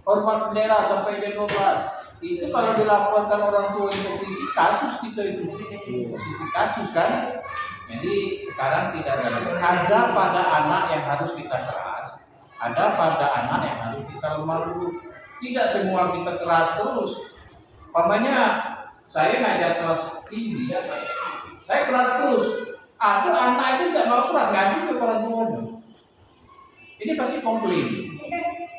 hormat bendera sampai jam 12. Itu kalau dilaporkan orang tua itu polisi, kasus kita itu kasus kan. Jadi sekarang tidak ada pada anak yang harus kita keras, ada pada anak yang harus kita lemah lembut. Tidak semua kita keras terus. Pamannya saya ngajar kelas tinggi ya, saya keras terus. Ada anak itu tidak mau keras, ngadu ke orang tuanya. Ini pasti komplain.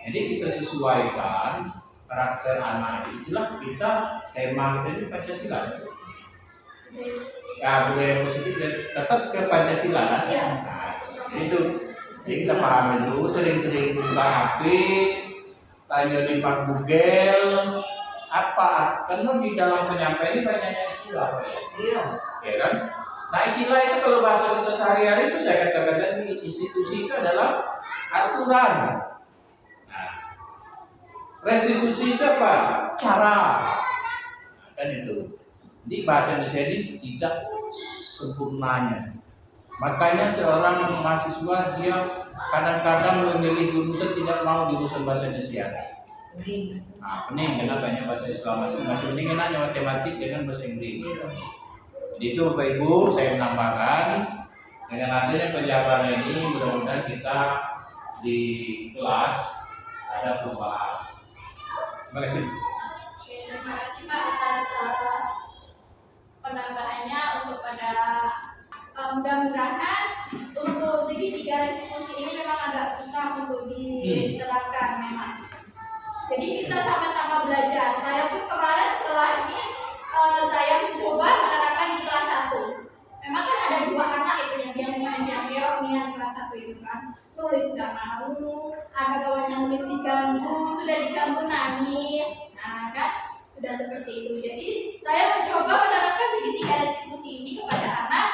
Jadi kita sesuaikan karakter anak. Itulah kita tema kita ini Pancasila. Ya, budaya positif tetap ke Pancasila kan? Ya. Nah, itu. Jadi kita paham itu. Sering-sering buka HP, tanya di Pak Google, apa? Karena di dalam penyampaian ini banyaknya istilah. Iya. Ya kan? Nah, istilah itu kalau bahasa kita sehari-hari itu saya katakan tadi, institusi itu adalah aturan. Nah, restitusi itu apa? Cara. Nah, kan itu. Jadi bahasa Indonesia ini tidak sempurnanya. Makanya seorang mahasiswa dia kadang-kadang memilih jurusan tidak mau jurusan bahasa Indonesia. Nah, pening karena banyak bahasa Islam masih penting enaknya matematik dengan bahasa Inggris. Jadi itu Bapak Ibu, saya menambahkan dengan adanya penjabaran ini mudah-mudahan kita di kelas ada perubahan. Terima kasih. Terima kasih Pak atas penambahannya untuk pada mudah-mudahan untuk segitiga restitusi ini memang agak susah untuk diterapkan memang. Jadi kita sama-sama belajar. Saya pun kemarin setelah ini saya mencoba menerapkan di kelas 1. Memang kan ada 2 anak itu yang dia niat kelas 1 itu kan. Nulis sudah mau, ada kawan yang nulis diganggu, sudah diganggu nangis. Nah kan sudah seperti itu. Jadi saya mencoba menerapkan segitiga restitusi ini kepada anak.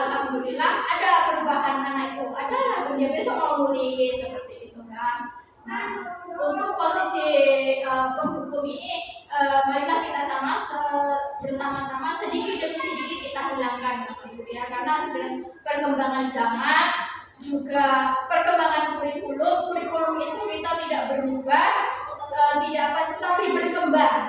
Alhamdulillah ada perubahan anak itu. Ada langsung dia besok mau nulis seperti itu kan. Nah untuk posisi penghukum ini marilah kita bersama-sama sedikit demi sedikit kita hilangkan ya, karena perkembangan zaman juga perkembangan kurikulum itu kita tidak berubah, tidak apa tapi berkembang.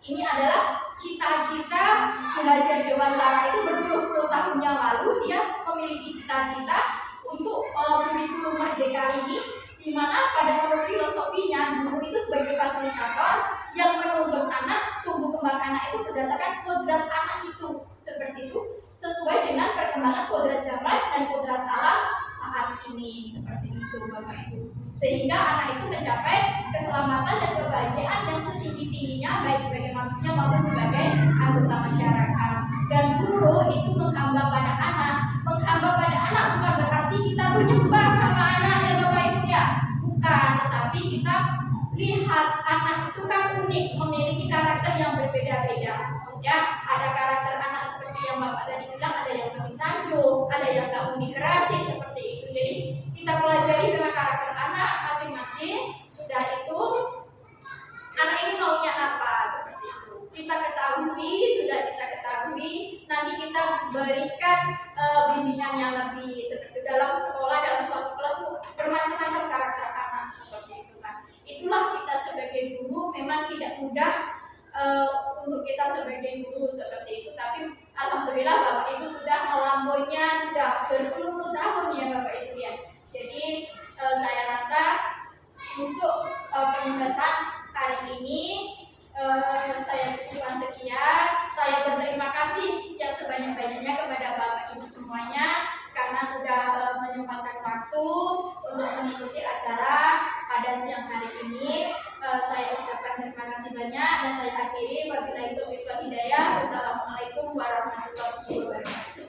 Ini adalah cita-cita belajar Dewantara itu berpuluh-puluh tahun yang lalu dia memiliki cita-cita untuk kurikulum Merdeka ini, di mana pada menurut filosofinya guru itu sebagai fasilitator yang menuntun anak, tumbuh kembang anak itu berdasarkan kodrat anak itu, seperti itu, sesuai dengan perkembangan kodrat zaman dan kodrat alam saat ini, seperti itu Bapak Ibu. Sehingga anak itu mencapai keselamatan dan kebahagiaan yang setinggi-tingginya baik sebagai manusia maupun sebagai anggota masyarakat. Dan guru itu menghamba pada anak. Menghamba pada anak bukan berarti kita menyembah sama anak ya Bapak Ibu ya. Bukan, tetapi kita lihat anak itu kan unik, memiliki karakter yang berbeda-beda. Ya, ada karakter anak seperti yang Bapak tadi bilang, ada yang lebih sanjung, ada yang tak unik kerasi seperti itu. Jadi kita pelajari memang karakter anak masing-masing. Sudah itu anak ini maunya apa seperti itu. Kita ketahui, sudah kita ketahui, nanti kita berikan bimbingan yang lebih seperti dalam sekolah, dalam suatu kelas bermacam-macam karakter anak seperti itu kan. Itulah kita sebagai guru memang tidak mudah untuk kita sebagai guru seperti itu, tapi alhamdulillah Bapak Ibu sudah melampauinya, sudah berpuluh-puluh tahun ya Bapak Ibu ya. Jadi saya rasa untuk penugasan hari ini saya cukupkan sekian. Saya berterima kasih yang sebanyak-banyaknya kepada Bapak Ibu semuanya karena sudah menyempatkan waktu untuk mengikuti acara pada siang hari ini. Saya ucapkan terima kasih banyak dan saya akhiri wabillahi taufiq wal hidayah. Wassalamualaikum warahmatullahi wabarakatuh.